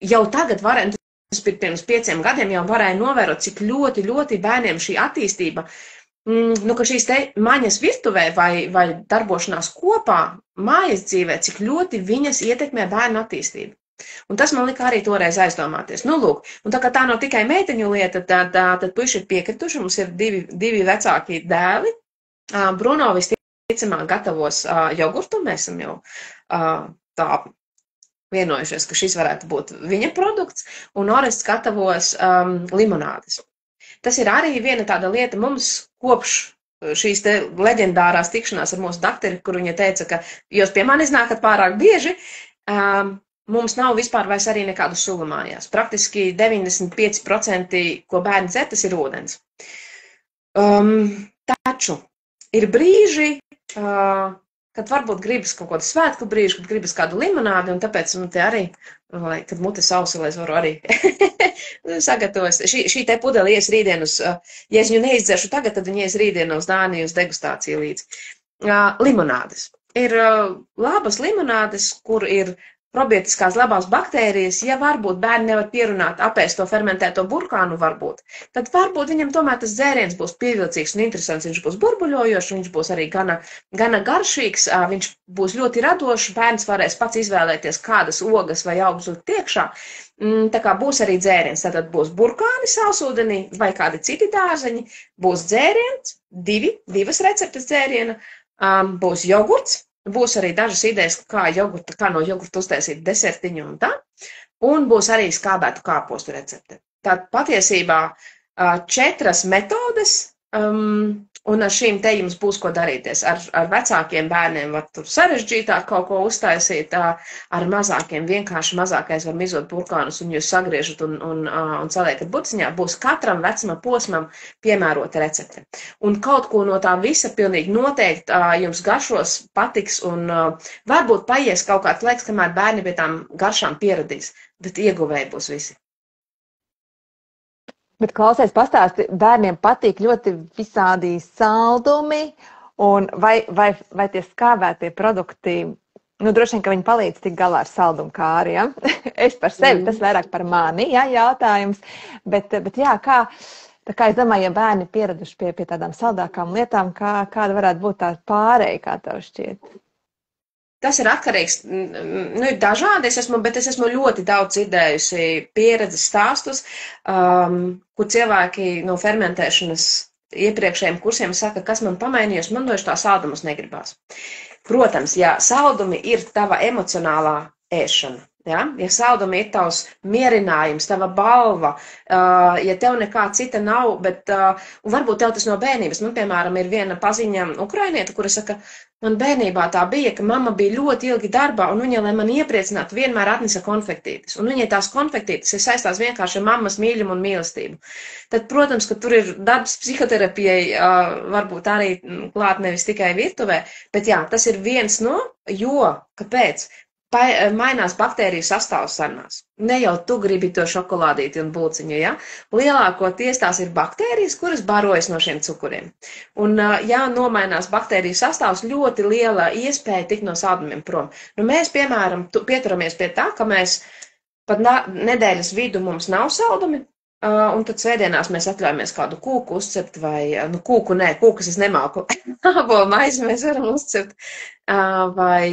jau tagad pirms 5 gadiem jau varēja novērot, cik ļoti bērniem šī attīstība, ka šīs maņas virtuvē vai darbošanās kopā mājas dzīvē, cik ļoti viņas ietekmē bērnu attīstību. Un tas man lika arī toreiz aizdomāties. Un tā kā tā nav tikai meiteņu lieta, tad puiši ir piekrituši, mums ir divi vecāki dēli. Bruno visticamāk gatavos jogurtu, mēs esam jau tā vienojušies, ka šis varētu būt viņa produkts, un Orests gatavos limonādes. Tas ir arī viena tāda lieta mums kopš šīs leģendārās tikšanās ar mūsu dakteri, kur viņa teica, ka jūs pie manis nākat pārāk bieži, mums nav vispār vairs arī nekādu sulu mājās. Praktiski 95%, ko bērni dzer, tas ir ūdens. Taču ir brīži, kad varbūt gribas kaut kādu svētku brīžu, kad gribas kādu limonādi, un tāpēc te arī, kad mute sausi, lai es varu arī sagatavos. Šī te pudeli ies rītdien ja es viņu neizdzeršu tagad, tad viņi ies rītdien uz Dāniju uz degustāciju līdzi. Limonādes. Ir labas limonādes, kur ir probiotiskās labās baktērijas, ja varbūt bērni nevar pierunāt apēst to fermentēto burkānu varbūt, tad varbūt viņam tomēr tas dzēriens būs pievilcīgs un interesants, viņš būs burbuļojošs, viņš būs arī gana garšīgs, viņš būs ļoti radošs, bērns varēs pats izvēlēties, kādas ogas vai augus likt iekšā, tā kā būs arī dzēriens, tātad būs burkāni sālsūdenī vai kādi citi dārzeņi, būs dzēriens, divas receptes dzēriena, būs jogurts, būs arī dažas idejas, kā no jogurta uztaisīt desertiņu un tā, un būs arī skābētu kāpostu recepte. Tātad patiesībā 4 metodes, un ar šīm te jums būs ko darīties. Ar vecākiem bērniem var tur sarežģītāk kaut ko uztaisīt, ar mazākiem vienkārši mazākais var mizot burkānus un jūs sagriežat un saliekat buciņā, būs katram vecuma posmam piemērota recepte. Un kaut ko no tā visa pilnīgi noteikti jums garšos patiks un varbūt paies kaut kāds laiks, kamēr bērni pie tām garšām pieradīs, bet ieguvēji būs visi. Bet klausies, pastāsti, bērniem patīk ļoti visādi saldumi, un vai tie skābētie produkti, droši vien, ka viņi palīdz tik galā ar saldumu kāri, ja? Es par sevi, tas vairāk par mani, ja, jautājums, bet jā, tā kā es domāju, ja bērni pieraduši pie tādām saldākām lietām, kāda varētu būt tā pārēja, kā tev šķiet? Tas ir atkarīgs, ir dažādi, bet es esmu ļoti daudz dzirdējusi pieredzes stāstus, kur cilvēki no fermentēšanas iepriekšējiem kursiem saka, kas man pamainījās, man doši tā saldumus negribās. Protams, ja saldumi ir tava emocionālā ēšana, Ja, ja saldumi ir tavs mierinājums, tava balva, ja tev nekā cita nav, bet, un varbūt tev tas no bērnības. Man, piemēram, ir viena paziņa ukrainieta, kura saka, man bērnībā tā bija, ka mamma bija ļoti ilgi darbā, un viņa, lai man iepriecinātu, vienmēr atnesa konfektītes. Un viņai tās konfektītes ir saistās vienkārši ar mammas mīļumu un mīlestību. Tad, protams, ka tur ir darbs psihoterapijai, varbūt arī klāt nevis tikai virtuvē, bet jā, tas ir viens no, kāpēc? Mainās baktēriju sastāvs sarunās. Ne jau tu gribi to šokolādīti un bulciņu, ja? Lielākoties tās ir baktērijas, kuras barojas no šiem cukuriem. Un, ja nomainās baktēriju sastāvs, ļoti liela iespēja tikt no saldumiem prom. Nu, mēs, piemēram, pieturamies pie tā, ka mēs pat nedēļas vidu mums nav saldumi, un tad svētdienās mēs atļaujamies kādu kūku uzcept vai, nu, kūkas es nemāku, ābolu maizi mēs varam uzcept, vai,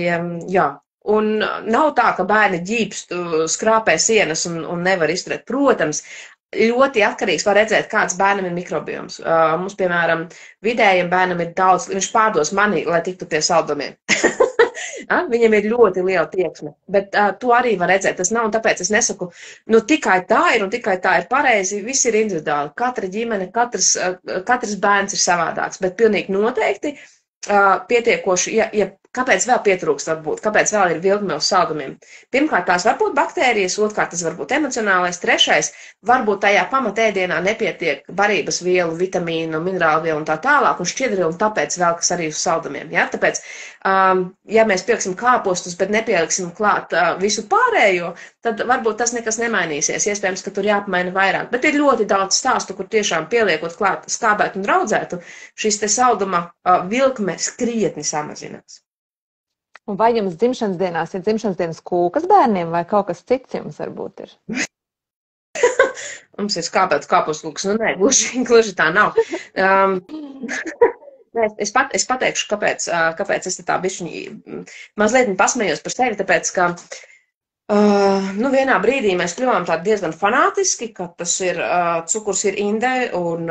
jā. Un nav tā, ka bērni ģīpst, skrāpē sienas un nevar izturēt. Protams, ļoti atkarīgs var redzēt, kāds bērnam ir mikrobioms. Mums, piemēram, vidējiem bērnam ir daudz, viņš pārdos mani, lai tiktu pie saldumiem. Viņam ir ļoti liela tieksme, bet to arī var redzēt. Tas nav, un tāpēc es nesaku, nu tikai tā ir un tikai tā ir pareizi, viss ir individuāli. Katra ģimene, katrs bērns ir savādāks, bet pilnīgi noteikti pietiekoši, ja kāpēc vēl pietrūkst varbūt, kāpēc vēl ir vilkme uz saldumiem? Pirmkārt, tās var būt baktērijas, otrkārt, tas var būt emocionālais, trešais, varbūt tajā pamatēdienā nepietiek barības vielu, vitamīnu, minerālu vielu un tā tālāk, un šķidri un tāpēc velkas arī uz saldumiem. Ja? Tāpēc, ja mēs pieliksim kāpostus, bet nepieliksim klāt visu pārējo, tad varbūt tas nekas nemainīsies. Iespējams, ka tur jāpamaina vairāk. Bet ir ļoti daudz stāstu, kur tiešām pieliekot klāt skābētu un draudzētu, šis te salduma vilkme krietni samazinās. Un vai jums dzimšanas dienās ir dzimšanas dienas kūkas bērniem, vai kaut kas cits jums varbūt ir? Mums ir skāpēts kāpuskūks, nu nē, gluži tā nav. Es pateikšu, kāpēc es tā bišķiņi mazliet pasmējos par sevi, tāpēc, ka nu, vienā brīdī mēs kļuvām tādi diezgan fanātiski, ka tas ir, cukurs ir indē un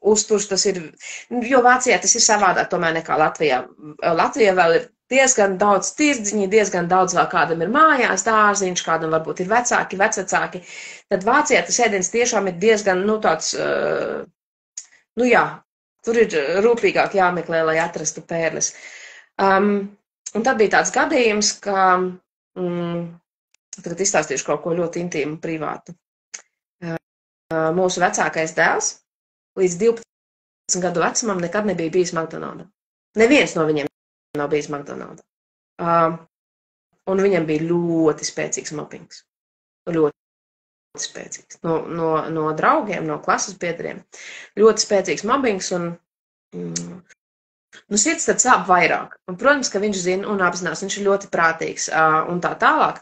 uzturs tas ir, jo Vācijā tas ir savādāk tomēr nekā Latvijā. Latvijā vēl ir diezgan daudz tirdziņi, diezgan daudz vēl kādam ir mājās dārziņš, kādam varbūt ir vecāki, vecvecāki. Tad Vācijā tas ēdiens tiešām ir diezgan, nu, tāds, nu jā, tur ir rūpīgāk jāmeklē, lai atrastu pērles. Un tad bija tāds gadījums, ka, tagad izstāstīšu kaut ko ļoti intīmu, privātu. Mūsu vecākais dēls līdz 12 gadu vecumam nekad nebija bijis McDonald's. Neviens no viņiem nav bijis McDonald's. Un viņam bija ļoti spēcīgs mobbings. Ļoti spēcīgs. No draugiem, no klases biedriem. Ļoti spēcīgs mobbings un nu, sirds tad sāp vairāk. Un, protams, ka viņš zina un apzinās, viņš ir ļoti prātīgs un tā tālāk.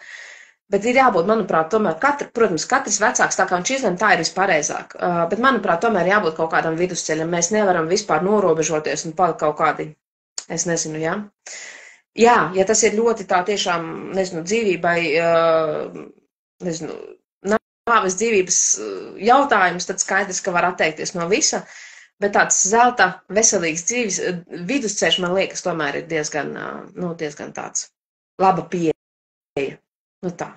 Bet ir jābūt, manuprāt, tomēr, protams, katrs vecāks, tā kā viņš izlem, tā ir vispareizāk. Bet, manuprāt, tomēr jābūt kaut kādam vidusceļam. Mēs nevaram vispār norobežoties un palikt kaut kādi. Es nezinu, jā. Jā, ja tas ir ļoti tā tiešām, nezinu, dzīvībai, nezinu, nāves dzīvības jautājums, tad skaidrs, ka var atteikties no visa, bet tāds zelta veselīgs dzīves vidusceļš, man liekas, tomēr ir diezgan, nu, diezgan tāds laba pieeja. Nu tā.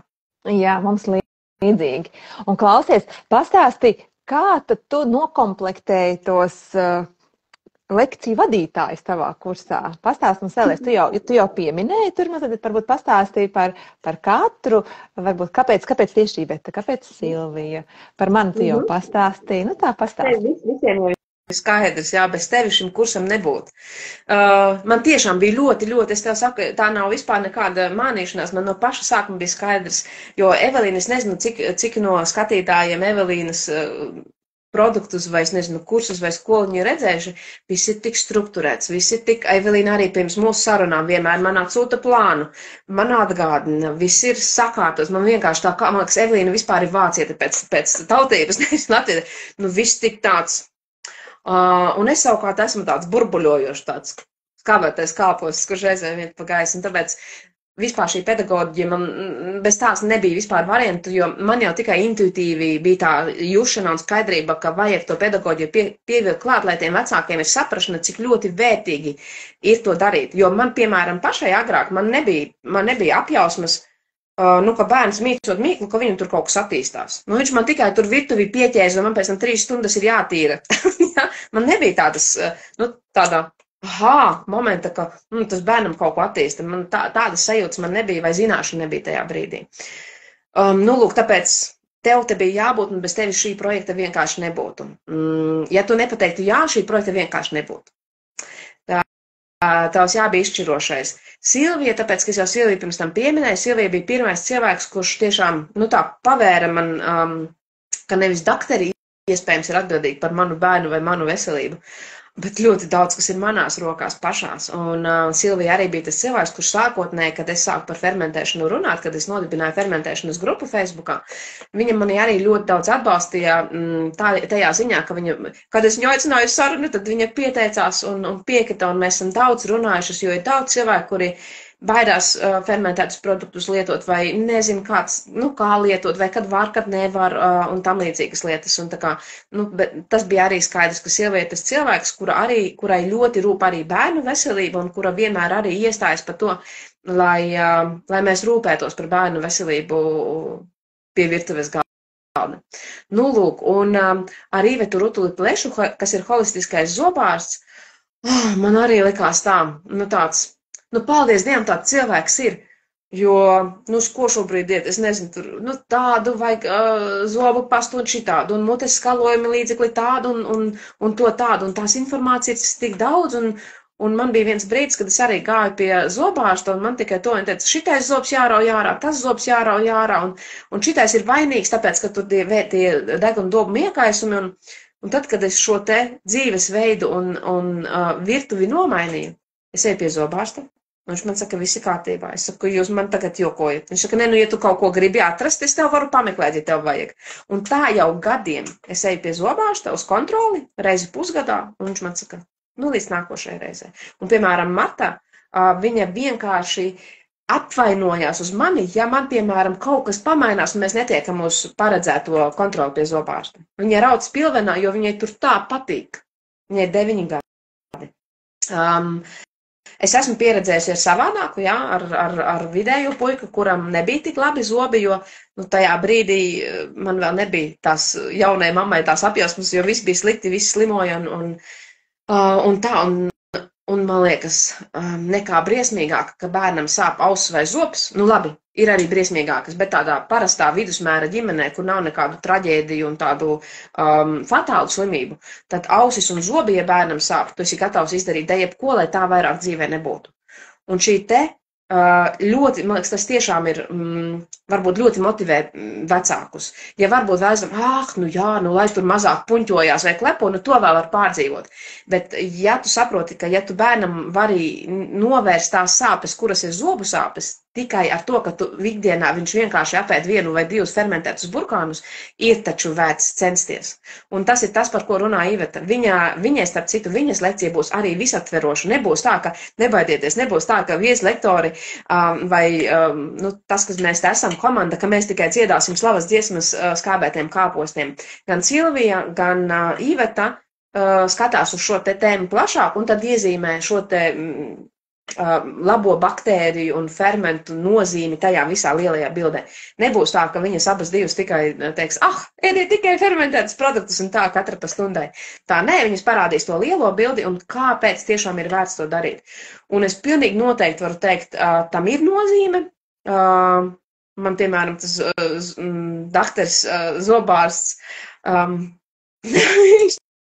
Jā, mums līdzīgi. Un klausies, pastāstī, kā tad tu nokomplektēji tos lekciju vadītājs tavā kursā? Pastāst mums vēlreiz, tu jau pieminēji tur mazliet, varbūt pastāstīji par katru, varbūt kāpēc tieši Iveta, kāpēc Silvija, par mani tu jau pastāstīji, nu tā pastāstīji. Visiem jau skaidrs, jā, bez tevi šim kursam nebūtu. Man tiešām bija ļoti, es tev saku, tā nav vispār nekāda mānīšanās, man no paša sākuma bija skaidrs, jo Evelīna, es nezinu, cik no skatītājiem Evelīnas produktus vai, es nezinu, kursus vai skolu viņi redzējuši, viss ir tik strukturēts, viss ir tik, Evelīna arī pirms mūsu sarunām vienmēr man atsūta plānu, man atgādina, viss ir sakārtos, man vienkārši tā, man liekas, Evelīna vispār ir vācieta pēc tautības, nevis latvieta, nu viss tik tāds, un es savukārt esmu tāds burbuļojošs, tāds skābētais kāpos, kurš reizēm iet pa gaisu, un tāpēc vispār šī pedagoģija, man bez tās nebija vispār variantu, jo man jau tikai intuitīvi bija tā jūšana un skaidrība, ka vajag to pedagoģiju pievilkt klāt, lai tiem vecākiem ir saprašana, cik ļoti vērtīgi ir to darīt. Jo man, piemēram, pašai agrāk, man nebija apjausmas, ka bērns mīcot mīklu, ka viņam tur kaut kas attīstās. Nu, viņš man tikai tur virtuvi pieķēza, un man pēc tam 3 stundas ir jātīra. Ja? Man nebija tāda momenta, ka tas bērnam kaut ko attīsta. Man tādas sajūtas man nebija, vai zināšana nebija tajā brīdī. Lūk, tāpēc tev te bija jābūt, un bez tevis šī projekta vienkārši nebūtu. Ja tu nepateiktu jā, šī projekta vienkārši nebūtu. Tavs jābija izšķirošais. Silvija, tāpēc, ka es jau Silviju pirms tam pieminēju, Silvija bija pirmais cilvēks, kurš tiešām, pavēra man, ka nevis dakteri iespējams ir atbildīgi par manu bērnu vai manu veselību, bet ļoti daudz, kas ir manās rokās pašās. Un Silvija arī bija tas cilvēks, kurš sākotnēji, kad es sāku par fermentēšanu runāt, kad es nodibināju fermentēšanas grupu Facebookā, viņa mani arī ļoti daudz atbalstīja tajā ziņā, ka kad es viņu aicināju sarunu, tad viņa pieteicās un piekrita, un mēs esam daudz runājušas, jo ir daudz cilvēku, kuri baidās fermentētus produktus lietot, vai nezinu, kā lietot, vai kad var, kad nevar, un tam līdzīgas lietas. Un bet tas bija arī skaidrs, ka Silvija ir tas cilvēks, kurai ļoti rūp arī bērnu veselība, un kura vienmēr arī iestājas par to, lai mēs rūpētos par bērnu veselību pie virtuves galda. Lūk, un ar Ivetu Rutuli Plešu, kas ir holistiskais zobārsts, man arī likās tāds, paldies Dievam, tāds cilvēks ir, jo, uz ko šobrīd iet, es nezinu, tur, tādu vajag zobu pastu un šitādu, un mutes skalojumi līdzekli tādu, un to tādu, un tās informācijas tik daudz, un man bija viens brīdis, kad es arī gāju pie zobārsta, un man tikai to viņa teica, šitais zobs jārauj ārā, tas zobs jārauj ārā, un šitais ir vainīgs, tāpēc, ka tur tie deguna dobu iekaisumi, un tad, kad es šo te dzīvesveidu un virtuvi nomainīju, es eju pie zobārsta. Viņš man saka, viss ir kārtībā. Es saku, jūs man tagad jokojat. Viņš saka, ja tu kaut ko gribi atrast, es tev varu pameklēt, ja tev vajag. Un tā jau gadiem es eju pie zobārsta uz kontroli, reizi pusgadā, un viņš man saka, līdz nākošajai reizē. Un, piemēram, Marta, viņa vienkārši apvainojās uz mani, ja man, piemēram, kaut kas pamainās, un mēs netiekam uz paredzēto kontroli pie zobārsta. Viņa rauc pilvenā, jo viņai tur tā patīk. Viņai 9 gadi. Es esmu pieredzējusi ar savādāku, ar vidējo puiku, kuram nebija tik labi zobi, jo tajā brīdī man vēl nebija tās jaunai mammai tās apjausmas, jo viss bija slikti, viss slimoja un man liekas, nekā briesmīgāk, ka bērnam sāp auss vai zobs, labi, ir arī briesmīgākas, bet tādā parastā vidusmēra ģimenē, kur nav nekādu traģēdiju un tādu fatālu slimību, tad ausis un zobi, ja bērnam sāp, tu esi gatavs izdarīt jebko, lai tā vairāk dzīvē nebūtu. Un šī te ļoti, man liekas, tas tiešām ir, varbūt ļoti motivē vecākus. Ja varbūt vēlzam, lai tur mazāk puņķojās vai klepo, to vēl var pārdzīvot. Bet, ja tu saproti, ka ja tu bērnam vari novērst tās sāpes, kuras ir zobu sāpes, tikai ar to, ka tu ikdienā viņš vienkārši apēd 1 vai 2 fermentētus burkānus, ir taču vērts censties. Un tas ir tas, par ko runā Iveta. Viņai, starp citu, viņas lekcija būs arī visaptveroša. Nebūs tā, ka nebaidieties, nebūs tā, ka vieslektori vai tas, kas mēs te esam komanda, ka mēs tikai dziedāsim slavas dziesmas skābētiem kāpostiem. Gan Silvija, gan Iveta skatās uz šo te tēmu plašāk un tad iezīmē šo te labo baktēriju un fermentu nozīmi tajā visā lielajā bildē. Nebūs tā, ka viņas abas divas tikai teiks, ēdiet tikai fermentētas produktus un tā katra pa stundai. Tā nē, viņas parādīs to lielo bildi un kāpēc tiešām ir vērts to darīt. Un es pilnīgi noteikti varu teikt, tam ir nozīme. Man, piemēram, tas daktars zobārsts,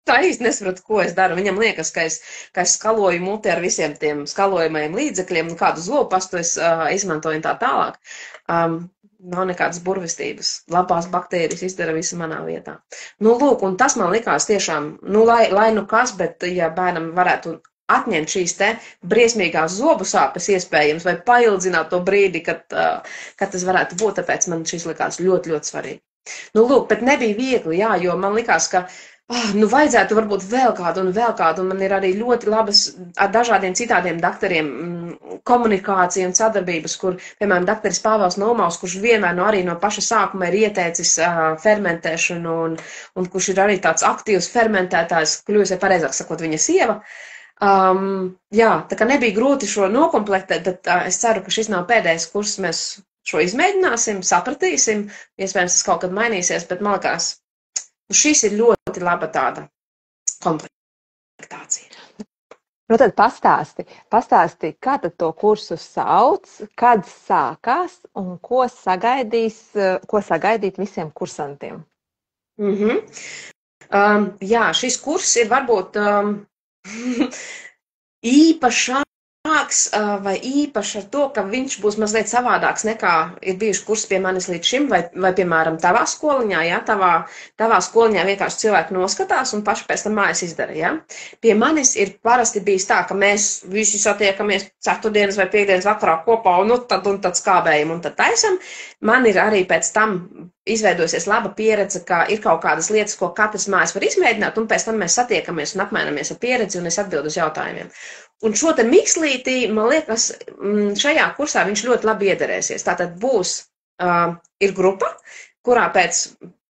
tā īsti nesapratu, ko es daru. Viņam liekas, ka es skaloju muti ar visiem tiem skalojumajiem līdzekļiem, kādu zobu pastu es izmantoju un tā tālāk. Nav nekādas burvestības. Labās baktērijas izdara visu manā vietā. Lūk, un tas man likās tiešām, lai kas, bet ja bērnam varētu atņemt šīs te briesmīgās zobu sāpes iespējams vai paildzināt to brīdi, kad tas varētu būt, tāpēc man šis likās ļoti, ļoti svarīgi. Lūk, bet nebija viegli, jo man likās, ka vajadzētu varbūt vēl kādu, un man ir arī ļoti labas ar dažādiem citādiem daktariem komunikācija un sadarbības, kur, piemēram, daktaris Pāvels Nomaus, kurš vienmēr arī no paša sākuma ir ieteicis fermentēšanu, un kurš ir arī tāds aktīvs fermentētājs, kļuvis, ja pareizāk sakot, viņa sieva. Tā kā nebija grūti šo nokomplektēt, bet es ceru, ka šis nav pēdējais kurs, mēs šo izmēģināsim, sapratīsim, iespējams, tas kaut kad mainīsies, bet man liekas, šis ir ļoti laba tāda komplektācija. Nu tad pastāsti, kā tad to kursu sauc, kad sākās un ko sagaidīt visiem kursantiem? Jā, šis kurs ir varbūt īpašāks vai īpašs ar to, ka viņš būs mazliet savādāks nekā ir bijuši kursi pie manis līdz šim, vai piemēram, tavā skoliņā, ja, tavā skoliņā vienkārši cilvēki noskatās un paši pēc tam mājas izdara, ja. Pie manis ir parasti bijis tā, ka mēs visi satiekamies ceturtdienas vai piekdienas vakarā kopā un tad skābējam un tad taisam. Man ir arī pēc tam izveidojusies laba pieredze, ka ir kaut kādas lietas, ko katrs mājas var izmēģināt, un pēc tam mēs satiekamies un apmainamies ar pieredzi, un es atbildu uz jautājumiem. Un šo te mikslītī, man liekas, šajā kursā viņš ļoti labi iederēsies. Tātad ir grupa, kurā pēc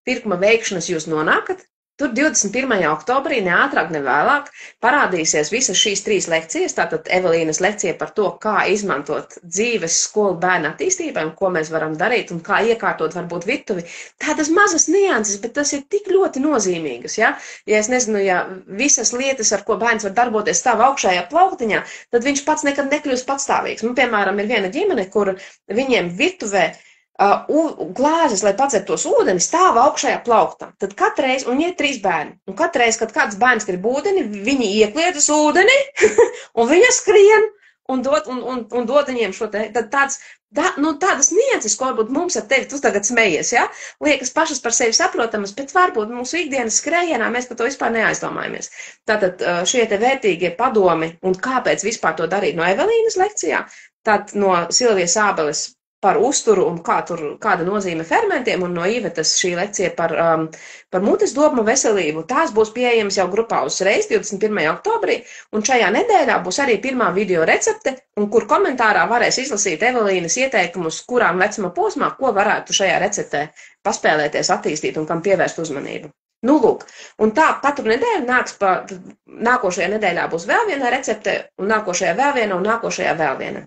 pirkuma veikšanas jūs nonākat. Tur 21. oktobrī, ne ātrāk, ne vēlāk, parādīsies visas šīs 3 lekcijas. Tātad Evelīnas lekcija par to, kā izmantot dzīves skolu bērnu attīstībai un ko mēs varam darīt un kā iekārtot varbūt virtuvi. Tādas mazas nianses, bet tas ir tik ļoti nozīmīgas. Ja, ja es nezinu, ja visas lietas, ar ko bērns var darboties stāv augšējā plauktiņā, tad viņš pats nekad nekļūst patstāvīgs. Nu, piemēram, ir viena ģimene, kur viņiem virtuvē glāzes, lai padzertos ūdeni, stāv augšējā plauktā. Tad katreiz, un ir 3 bērni, un katreiz, kad kāds bērns grib ūdeni, viņi iekliedz ūdeni, un viņa skrien un dod viņiem šo te, tad tādas nianses, ko varbūt mums ar tevi, tu tagad smejies, ja? Liekas pašas par sevi saprotamas, bet varbūt mūsu ikdienas skrējienā mēs par to vispār neaizdomājamies. Tātad šie te vērtīgie padomi, un kāpēc vispār to darīt no Evelīnas lekcijā, tad no Silvijas Ābeles par uzturu un kāda nozīme fermentiem, un no Ivetas šī lekcija par mutes dobmu veselību. Tās būs pieejamas jau grupā uzreiz 21. oktobrī, un šajā nedēļā būs arī pirmā video recepte, un kur komentārā varēs izlasīt Evelīnas ieteikumus, kurām vecuma posmā, ko varētu šajā receptē paspēlēties, attīstīt un kam pievērst uzmanību. Nu, lūk, un tā katru nedēļu nākošajā nedēļā būs vēl viena recepte, un nākošajā vēl viena, un nākošajā vēl viena.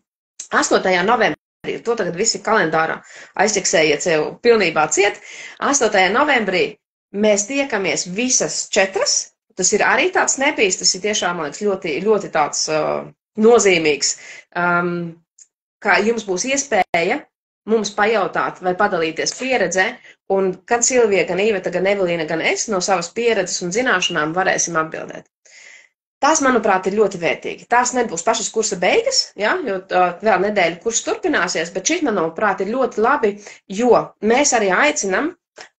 8. novembrī. To tagad visi kalendārā aizķeksējiet sev pilnībā ciet. 8. novembrī mēs tiekamies visas 4. Tas ir arī tāds nepīs, tas ir tiešām, man liekas, ļoti, ļoti tāds nozīmīgs, kā jums būs iespēja mums pajautāt vai padalīties pieredzē, un gan Silvija, gan Iveta, gan Evelīna, gan es no savas pieredzes un zināšanām varēsim atbildēt. Tās, manuprāt, ir ļoti vērtīgi. Tās nebūs pašas kursa beigas, ja, jo vēl nedēļa kurs turpināsies, bet šis, manuprāt, ir ļoti labi, jo mēs arī aicinam,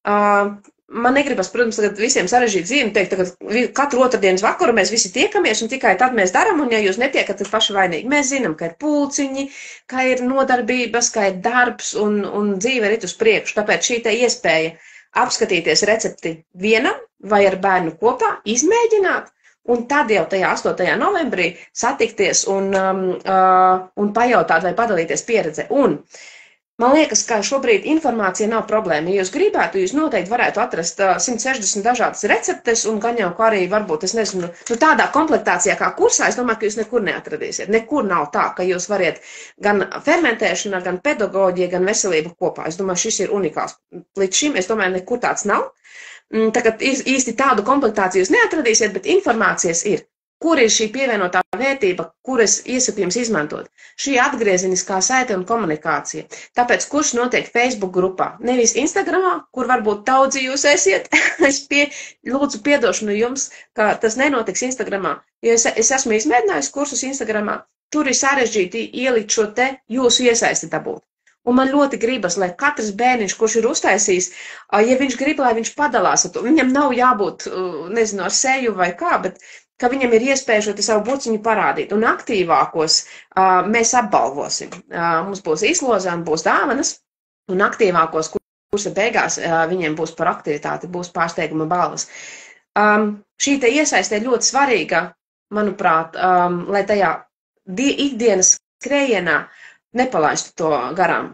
man negribas, protams, tagad visiem sarežģīt dzīvi, teikt, tagad katru otrdienas vakaru mēs visi tiekamies, un tikai tad mēs daram, un ja jūs netiekat, tad paši vainīgi. Mēs zinām, ka ir pulciņi, ka ir nodarbības, ka ir darbs, un dzīve rit uz priekšu, tāpēc šī te iespēja apskatīties recepti vienam vai ar bērnu kopā, izmēģināt, un tad jau tajā 8. novembrī satikties un pajautāt vai padalīties pieredze. Un man liekas, ka šobrīd informācija nav problēma. Ja jūs gribētu, jūs noteikti varētu atrast 160 dažādas receptes, un gan jau arī varbūt, es nezinu, tādā komplektācijā kā kursā, es domāju, ka jūs nekur neatradīsiet. Nekur nav tā, ka jūs variet gan fermentēšana, gan pedagoģija, gan veselība kopā. Es domāju, šis ir unikāls. Līdz šim, es domāju, nekur tāds nav. Tagad īsti tādu komplektāciju jūs neatradīsiet, bet informācijas ir. Kur ir šī pievienotā vērtība, kuras iesaku jums izmantot? Šī atgriezeniskā saite un komunikācija. Tāpēc kurs notiek Facebook grupā, nevis Instagramā, kur varbūt daudzi jūs esiet. Es lūdzu piedošanu jums, ka tas nenotiks Instagramā, jo es esmu izmēģinājis kursus Instagramā. Tur ir sarežģīti ielikt šo te jūsu iesaisti dabūt. Un man ļoti gribas, lai katrs bērniņš, kurš ir uztaisījis, ja viņš grib, lai viņš padalās ar to, viņam nav jābūt, nezinu, ar seju vai kā, bet ka viņam ir iespēja šo savu buciņu parādīt. Un aktīvākos mēs apbalvosim. Mums būs izloze un būs dāvanas, un aktīvākos kursa beigās viņiem būs par aktivitāti, būs pārsteiguma balvas. Šī te iesaiste ir ļoti svarīga, manuprāt, lai tajā ikdienas skrējienā nepalaistu to garām.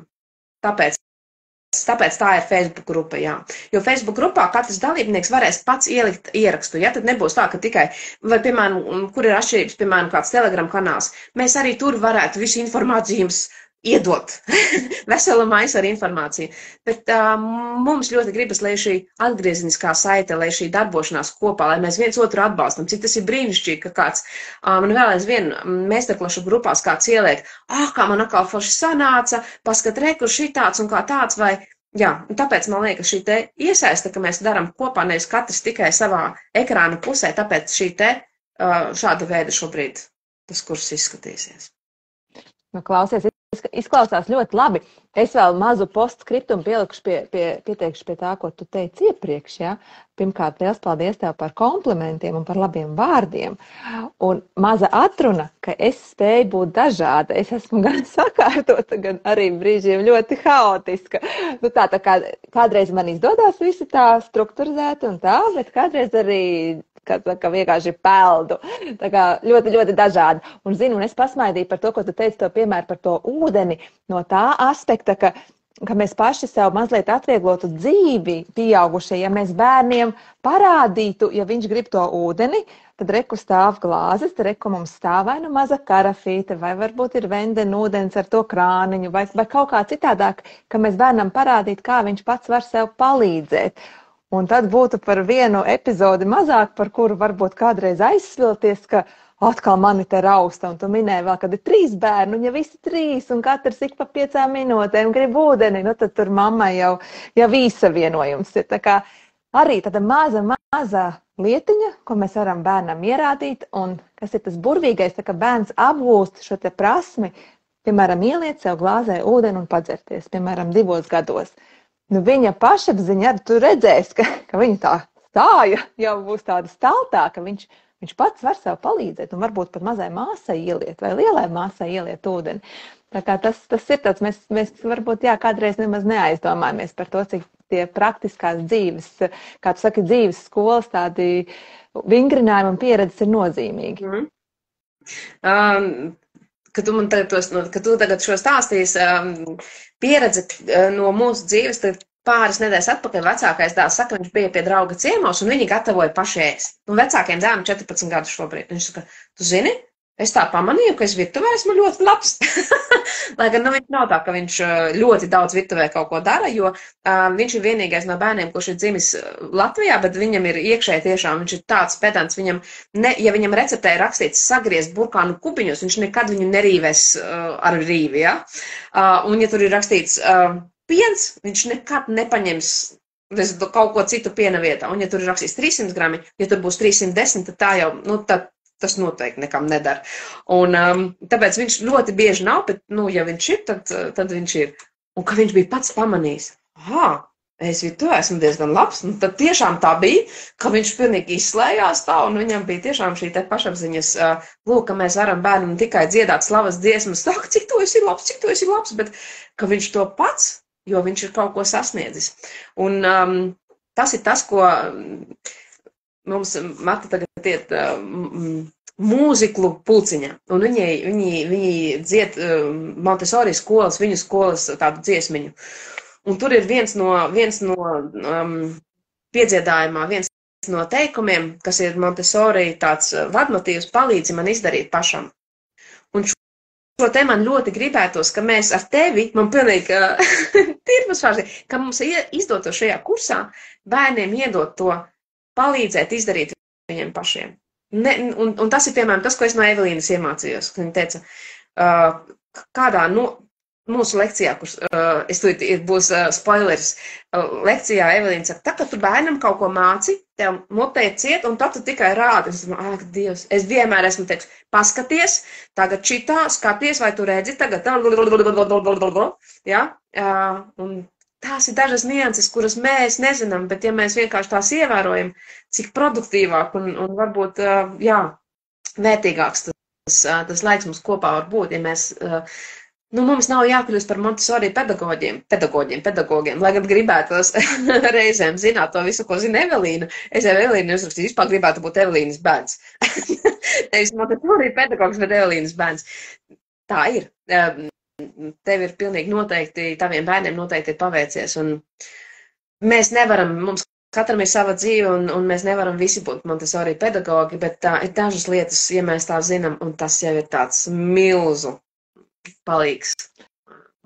Tāpēc tā ir Facebook grupa, jā. Jo Facebook grupā katrs dalībnieks varēs pats ielikt ierakstu, ja? Tad nebūs tā, ka tikai, vai, piemēram, kur ir atšķirības, piemēram, kāds Telegram kanāls. Mēs arī tur varētu visu informāciju jums iedot veselu maisu ar informāciju. Bet mums ļoti gribas, lai šī atgriezeniskā saite, lai šī darbošanās kopā, lai mēs viens otru atbalstam. Cik tas ir brīnišķīgi, ka kāds, man vēl aizvien meistarklašu grupās kāds ieliek, kā man atkal forši sanāca, paskat reku šitāds un kā tāds, vai, jā, un tāpēc man liekas šī te iesaista, ka mēs daram kopā, nevis katrs tikai savā ekrāna pusē, tāpēc šī te šāda veida šobrīd tas kurs izskatīsies. Nu, klausies, izklausās ļoti labi. Es vēl mazu postskriptumu pieteikšu pie tā, ko tu teici iepriekš. Ja? Pirmkārt, liels paldies tev par komplimentiem un par labiem vārdiem. Un maza atruna, ka es spēju būt dažāda. Es esmu gan sakārtota, gan arī brīžiem ļoti haotiska. Nu, tā kā kādreiz man izdodas visi tā strukturizēti un tā, bet kādreiz arī ka vienkārši peldu. Tā kā ļoti, ļoti dažādi. Un zinu, un es pasmaidīju par to, ko tu teici, to piemēru par to ūdeni, no tā aspekta, ka mēs paši sev mazliet atvieglotu dzīvi pieaugušie, ja mēs bērniem parādītu, ja viņš grib to ūdeni, tad reku stāv glāzes, tad reku mums stāv vai nu maza karafīte, vai varbūt ir vendena ūdens ar to krāniņu, vai kaut kā citādāk, ka mēs bērnam parādītu, kā viņš pats var sev palīdzēt. Un tad būtu par vienu epizodi mazāk, par kuru varbūt kādreiz aizsvilties, ka atkal mani te rausta. Un tu minēji vēl, kad ir 3 bērni, un ja visi 3, un katrs ik pa 5 minūtēm grib ūdeni, nu tad tur mammai jau īsavienojums ir. Tā kā arī tāda maza lietiņa, ko mēs varam bērnam ierādīt, un kas ir tas burvīgais, tā ka bērns apgūst šo te prasmi, piemēram, ieliet sev glāzē ūdeni un padzerties, piemēram, 2 gados. Nu, viņa pašapziņa arī tu redzēs, ka viņa tā stāja jau būs tāda staltā, ka viņš pats var sev palīdzēt un varbūt pat mazai māsai ieliet vai lielai māsai ieliet ūdeni. Tā kā tas ir tāds, mēs varbūt kādreiz nemaz neaizdomājamies par to, cik tie praktiskās dzīves, kā tu saki, dzīves skolas tādi vingrinājumi un pieredzes ir nozīmīgi. Kad tu tagad šo stāstīsi, pieredze no mūsu dzīves, tad pāris nedēļas atpakaļ vecākais dēls saka, viņš bija pie drauga ciemos un viņi gatavoja paši ēst. Un vecākiem dēlam 14 gadus šobrīd. Viņš saka, tu zini, es tā pamanīju, ka es virtuvē esmu ļoti labs. Lai gan viņš nav tā, ka viņš ļoti daudz virtuvē kaut ko dara, jo viņš ir vienīgais no bērniem, kurš ir dzimis Latvijā, bet viņam ir iekšēji tiešām, viņš ir tāds pedants, ja viņam receptē ir rakstīts sagriezt burkānu kubiņus, viņš nekad viņu nerīvēs ar rīvi, ja? Un ja tur ir rakstīts piens, viņš nekad nepaņems kaut ko citu piena vietā. Un ja tur ir rakstīts 300 grami, ja tur būs 310, tad tā jau, tas noteikti nekam nedara. Un tāpēc viņš ļoti bieži nav, bet, ja viņš ir, tad viņš ir. Un ka viņš bija pats pamanījis, es esmu diezgan labs, un tad tiešām tā bija, ka viņš pilnīgi izslējās tā, un viņam bija tiešām šī te pašapziņas, ka mēs varam bērnam tikai dziedāt slavas dziesmas, cik tu esi labs, bet ka viņš to pats, jo viņš ir kaut ko sasniedzis. Un tas ir tas, ko mums Marta tagad iet mūziklu pulciņā, un viņi dzied Montessori skolas, viņu skolas tādu dziesmiņu. Un tur ir viens no piedziedājumā, viens no teikumiem, kas ir Montessori tāds vadmotīvs, palīdzi man izdarīt pašam. Un šo te man ļoti gribētos, ka mēs ar tevi, man pilnīgi tirpasvārši, ka mums izdoto šajā kursā bērniem iedot to palīdzēt izdarīt viņiem pašiem. Un tas ir, piemēram, tas, ko es no Evelīnas iemācījos. Viņa teica, kādā mūsu lekcijā, būs spoilers, lekcijā Evelīna saka, kad tu bērnam kaut ko māci, tev mutē ciet, un tad tu tikai rādi. Es domāju, Dievs, es vienmēr esmu teiks, paskaties, tagad šitā, skaties, vai tu redzi, tagad tā, ja? Un tās ir dažas nianses, kuras mēs nezinām, bet ja mēs vienkārši tās ievērojam, cik produktīvāk un varbūt, vērtīgāks tas laiks mums kopā var būt, ja mēs, mums nav jākļūst par Montessori pedagogiem, lai gan gribētos reizēm zināt to visu, ko zina Evelīna. Es jau Evelīnu uzrakstīju, vispār gribētu būt Evelīnas bērns. Nevis Montessori pedagogs, bet Evelīnas bērns. Tā ir. Tev ir pilnīgi noteikti, taviem bērniem noteikti ir paveicies, un mēs nevaram, mums katram ir sava dzīve, un mēs nevaram visi būt Montessori pedagogi, bet ir dažas lietas, ja mēs tā zinām, un tas jau ir tāds milzu palīgs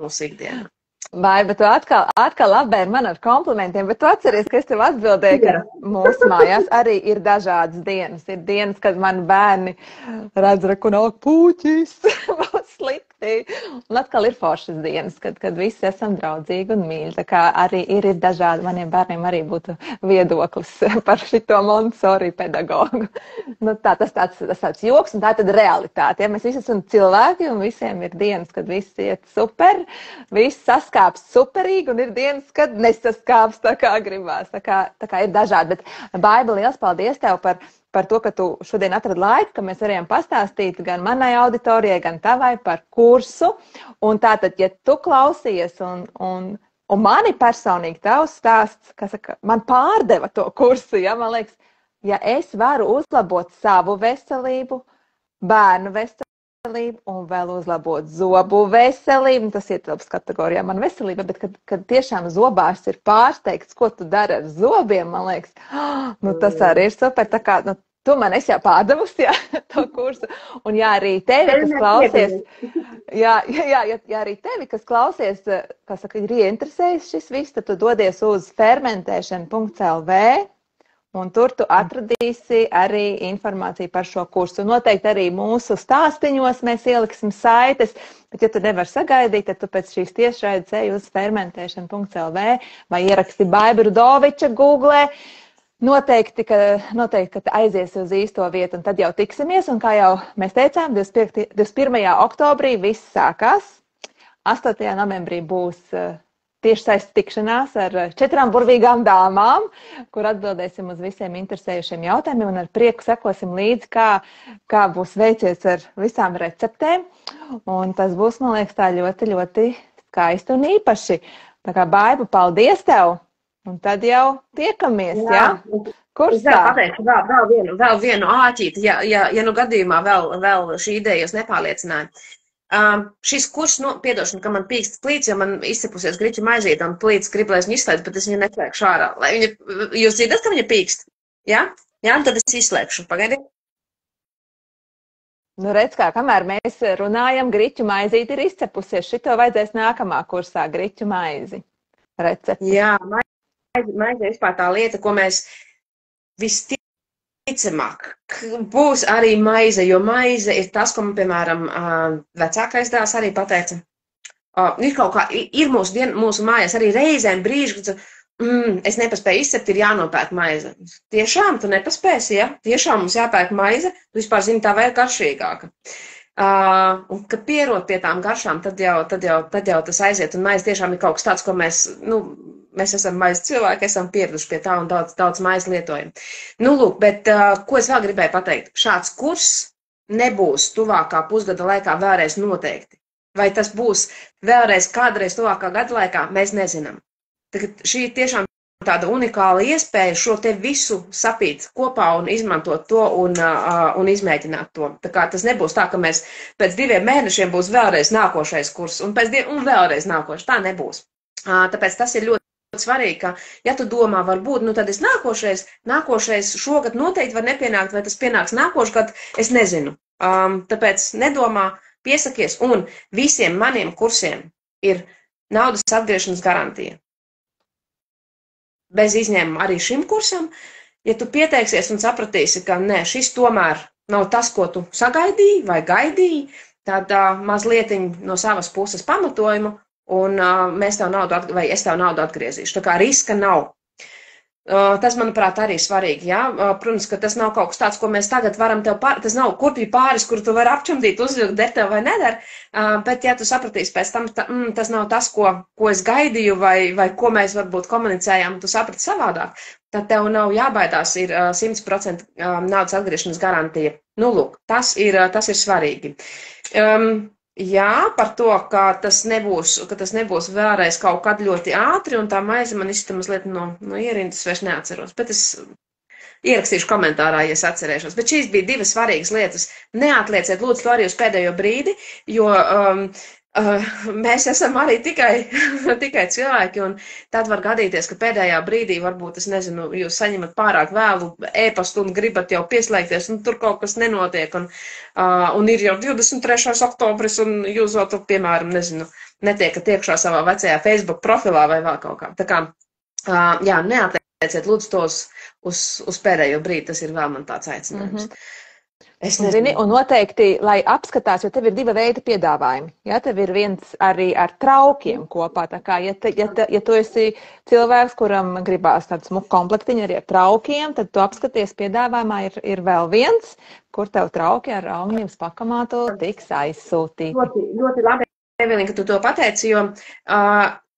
mūsu ikdienu. Vai, bet tu atkal apbēri man ar komplimentiem, bet tu atceries, ka es tev atbildēju, ka mūsu mājās arī ir dažādas dienas. Ir dienas, kad mani bērni redz, ka nāk puķis, slikti. Un atkal ir foršas dienas, kad visi esam draudzīgi un mīļi. Tā kā arī ir dažādi, maniem bērniem arī būtu viedoklis par šito Montessori pedagogu. Nu, tas tāds joks un tā tad realitāte. Ja? Mēs visi esam cilvēki un visiem ir dienas, kad viss iet super, viss saskāps superīgi un ir dienas, kad nesaskāps tā kā gribās. Tā kā ir dažādi. Bet Baiba, liels paldies tev par to, ka tu šodien atradi laiku, ka mēs varējām pastāstīt gan manai auditorijai, gan tavai par kursu. Un tātad, ja tu klausies un mani personīgi tavs stāsts, kas man pārdeva to kursu, ja, man liekas, ja es varu uzlabot savu veselību, bērnu veselību un vēl uzlabot zobu veselību, tas ietilpst kategorijā man veselība, bet kad tiešām zobārs ir pārsteigts, ko tu dari ar zobiem, man liekas, nu tas arī ir super, tā kā, nu, tu man esi jau pārdevusi, jā, to kursu, un jā, arī tevi, kas klausies, ja arī tevi, kas klausies, kā saka, ir ieinteresējis šis viss, tad tu dodies uz fermentēšana.lv, un tur tu atradīsi arī informāciju par šo kursu. Noteikti arī mūsu stāstiņos mēs ieliksim saites, bet ja tu nevar sagaidīt, tad tu pēc šīs tiešraides ej uz fermentēšana.lv vai ieraksti Baiba Rudoviča Googlē. Noteikti, ka aizies uz īsto vietu, un tad jau tiksimies, un kā jau mēs teicām, 21. oktobrī viss sākās. 8. novembrī būs tiešsaistes tikšanās ar 4 burvīgām dāmām, kur atbildēsim uz visiem interesējušiem jautājumiem, un ar prieku sekosim līdzi, kā būs veicies ar visām receptēm. Un tas būs, man liekas, tā ļoti, ļoti skaisti un īpaši. Tā kā Baiba, paldies tev! Un tad jau tiekamies, jā? Kursā? Es pateikšu vēl vienu āķīti, ja nu gadījumā vēl šī ideja jūs nepārliecināja. Šis kurs, piedošana, ka man pīkst plīts, jo man izcepusies griķu maizīte un plīts grib, lai es viņu izslēdzu, bet es viņu neslēgšu ārā. Jūs dzirdat, ka viņa pīkst? Jā? Jā, tad es izslēgšu. Pagaidiet. Nu, redz kā, kamēr mēs runājam, griķu maizīte ir izcepusies. Šito vajadzēs nākamā kursā, griķu maizi. Recepti. Jā, maize ir vispār tā lieta, ko mēs visticamāk būs arī maize, jo maize ir tas, ko man, piemēram, vecākais dēls arī pateica. Ir kaut kā, ir mūsu mājās arī reizēm brīži, kad es nepaspēju izcept, ir jānopērk maize. Tiešām tu nepaspēsi, ja? Tiešām mums jāpērk maize, tu vispār zini, tā vēl garšīgāka. Un, kad pierod pie tām garšām, tad jau tas aiziet, un maize tiešām ir kaut kas tāds, ko mēs esam maize cilvēki, esam pieraduši pie tā un daudz maize lietojam. Nu, lūk, bet ko es vēl gribēju pateikt? Šāds kurs nebūs tuvākā pusgada laikā vēlreiz noteikti. Vai tas būs vēlreiz kādreiz tuvākā gada laikā, mēs nezinām. Tagad šī ir tiešām tāda unikāla iespēja šo te visu sapīt kopā un izmantot to un izmēģināt to. Tā kā tas nebūs tā, ka mēs pēc 2 mēnešiem būs vēlreiz nākošais kurs un un vēlreiz nākošais. Tā nebūs. Tāpēc tas ir ļoti svarīgi, ka, ja tu domā, varbūt, nu tad es nākošais šogad noteikti var nepienākt, vai tas pienāks nākošgad, es nezinu. Tāpēc nedomā, piesakies, un visiem maniem kursiem ir naudas atgriešanas garantija. Bez izņēmuma arī šim kursam, ja tu pieteiksies un sapratīsi, ka nē, šis tomēr nav tas, ko tu sagaidīji vai gaidīji, tad mazlietiņ no savas puses pamatojumu, un es tev naudu atgriezīšu. Tā kā riska nav. Tas, manuprāt, arī svarīgi, jā. Protams, ka tas nav kaut kas tāds, ko mēs tagad varam tev tas nav kurpju pāris, kuru tu vari apčumdīt, uzvilkt, der tev vai neder, bet, ja tu sapratīsi pēc tam, tas nav tas, ko es gaidīju, vai ko mēs varbūt komunicējām, tu saprati savādāk, tad tev nav jābaidās, ir 100% naudas atgriešanas garantija. Nu, lūk, tas ir svarīgi. Jā, par to, ka tas nebūs vēlreiz kaut kad ļoti ātri, un tā maize man izsita mazliet no ierindas, vairs neatceros, bet es ierakstīšu komentārā, ja es atcerēšos. Bet šīs bija 2 svarīgas lietas. Neatlieciet, lūdzu, to arī uz pēdējo brīdi, jo Mēs esam arī tikai cilvēki, un tad var gadīties, ka pēdējā brīdī varbūt, es nezinu, jūs saņemat pārāk vēlu ēpastu un gribat jau pieslēgties, un tur kaut kas nenotiek, un ir jau 23. oktobris, un jūs vēl tur, piemēram, nezinu, netiekat iekšā savā vecajā Facebook profilā vai vēl kaut kā. Tā kā, jā, neatlieciet lūdzu tos uz pēdējo brīdi, tas ir vēl man tāds aicinājums. Es Un, zini, un noteikti, lai apskatās, jo tev ir diva veida piedāvājumi. Ja, tev ir viens arī ar traukiem kopā. Tā kā, ja tu esi cilvēks, kuram gribās tādu smuku komplektiņu arī ar traukiem, tad tu apskaties piedāvājumā ir vēl viens, kur tev trauki ar augļiem pakamātu tiks aizsūtīti. Ļoti labi, Evelīna, ka tu to pateici, jo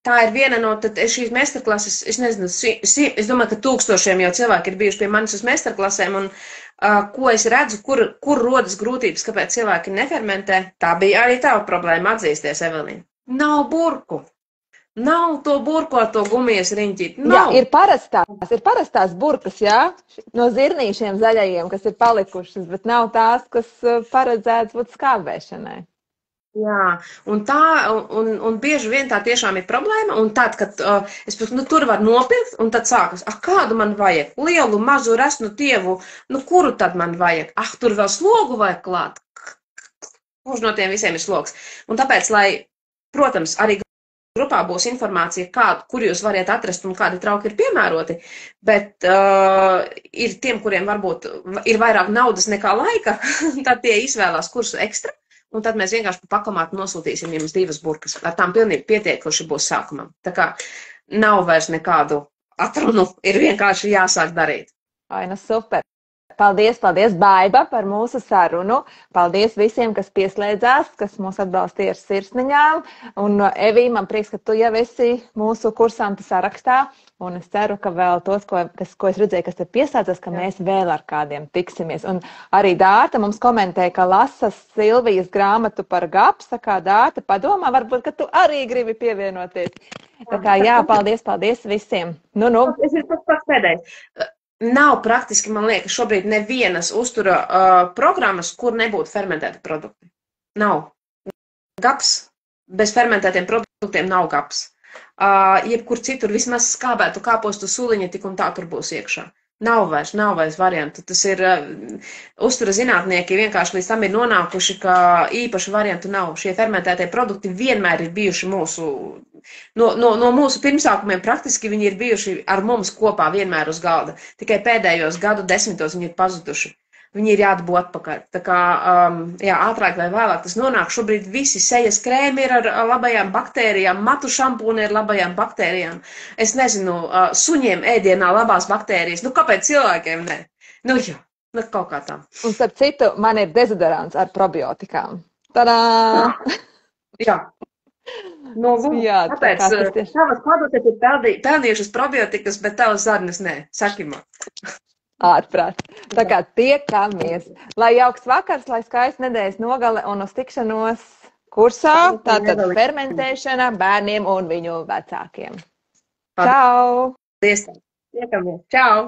tā ir viena no šīs meistarklases, es nezinu, es domāju, ka tūkstošiem jau cilvēki ir bijuši pie manis uz meistarklasēm, un ko es redzu, kur rodas grūtības, kāpēc cilvēki nefermentē, tā bija arī tava problēma, atzīsties, Evelīna. Nav burku. Nav to burku ar to gumijas riņķīti. Jā, ir parastās burkas, jā, no zirnīšiem zaļajiem, kas ir palikušas, bet nav tās, kas paredzētas būt skābēšanai. Jā, un bieži vien tā tiešām ir problēma, un tad, kad es pat, tur var nopirkt, un tad sākas, kādu man vajag? Lielu, mazu, resnu tievu, kuru tad man vajag? Tur vēl slogu vajag klāt. Kurš no tiem visiem ir slogs? Un tāpēc, lai, protams, arī grupā būs informācija, kur jūs variet atrast un kādi trauki ir piemēroti, bet ir tiem, kuriem varbūt ir vairāk naudas nekā laika, tad tie izvēlās kursu ekstra. Un tad mēs vienkārši pa pakamātu nosūtīsim jums 2 burkas. Ar tām pilnīgi pietiekuši būs sākumam. Tā kā nav vairs nekādu atrunu, ir vienkārši jāsāk darīt. Ai, nu super. Paldies, Baiba, par mūsu sarunu. Paldies visiem, kas pieslēdzās, kas mūs atbalstīja ar sirsniņām. Un, Evī, man prieks, ka tu jau esi mūsu kursantu sarakstā. Un es ceru, ka vēl tos, ko es redzēju, kas te pieslēdzas, ka mēs vēl ar kādiem tiksimies. Un arī Dārta mums komentēja, ka lasa Silvijas grāmatu par GAPS. Tā kā Dārta padomā, varbūt, ka tu arī gribi pievienoties. Tā kā jā, paldies visiem. Nu. Es ir pats pēdējais. Nav praktiski, man liekas, šobrīd nevienas uztura programmas, kur nebūtu fermentēti produkti. Nav. GAPS. Bez fermentētiem produktiem nav GAPS. Jebkur citur vismaz skābētu kāpostu suliņa tik un tā tur būs iekšā. Nav vairs variantu. Tas ir uztura zinātnieki vienkārši līdz tam ir nonākuši, ka īpaši variantu nav. Šie fermentētie produkti vienmēr ir bijuši no mūsu pirmsākumiem praktiski viņi ir bijuši ar mums kopā vienmēr uz galda. Tikai pēdējos gadu desmitos viņi ir pazuduši. Viņi ir jādabū atpakaļ. Tā kā, jā, ātrāk vai vēlāk tas nonāk. Šobrīd visi sejas krēmi ir ar labajām baktērijām, matu šampūni ir labajām baktērijām. Es nezinu, suņiem ēdienā labās baktērijas. Kāpēc cilvēkiem ne? Jā, kaut kā tā. Un starp citu, man ir dezodorants ar probiotikām. Tadā! Jā. Jā, tāpēc tavas padotes ir pelnījušas probiotikas, bet tavas zarnas nē. Saki man. Ārprāt. Tā kā tiekamies. Lai jauks vakars, lai skaists nedēļas nogale un uz tikšanos kursā, tātad fermentēšana bērniem un viņu vecākiem. Čau! Tiekamies. Čau!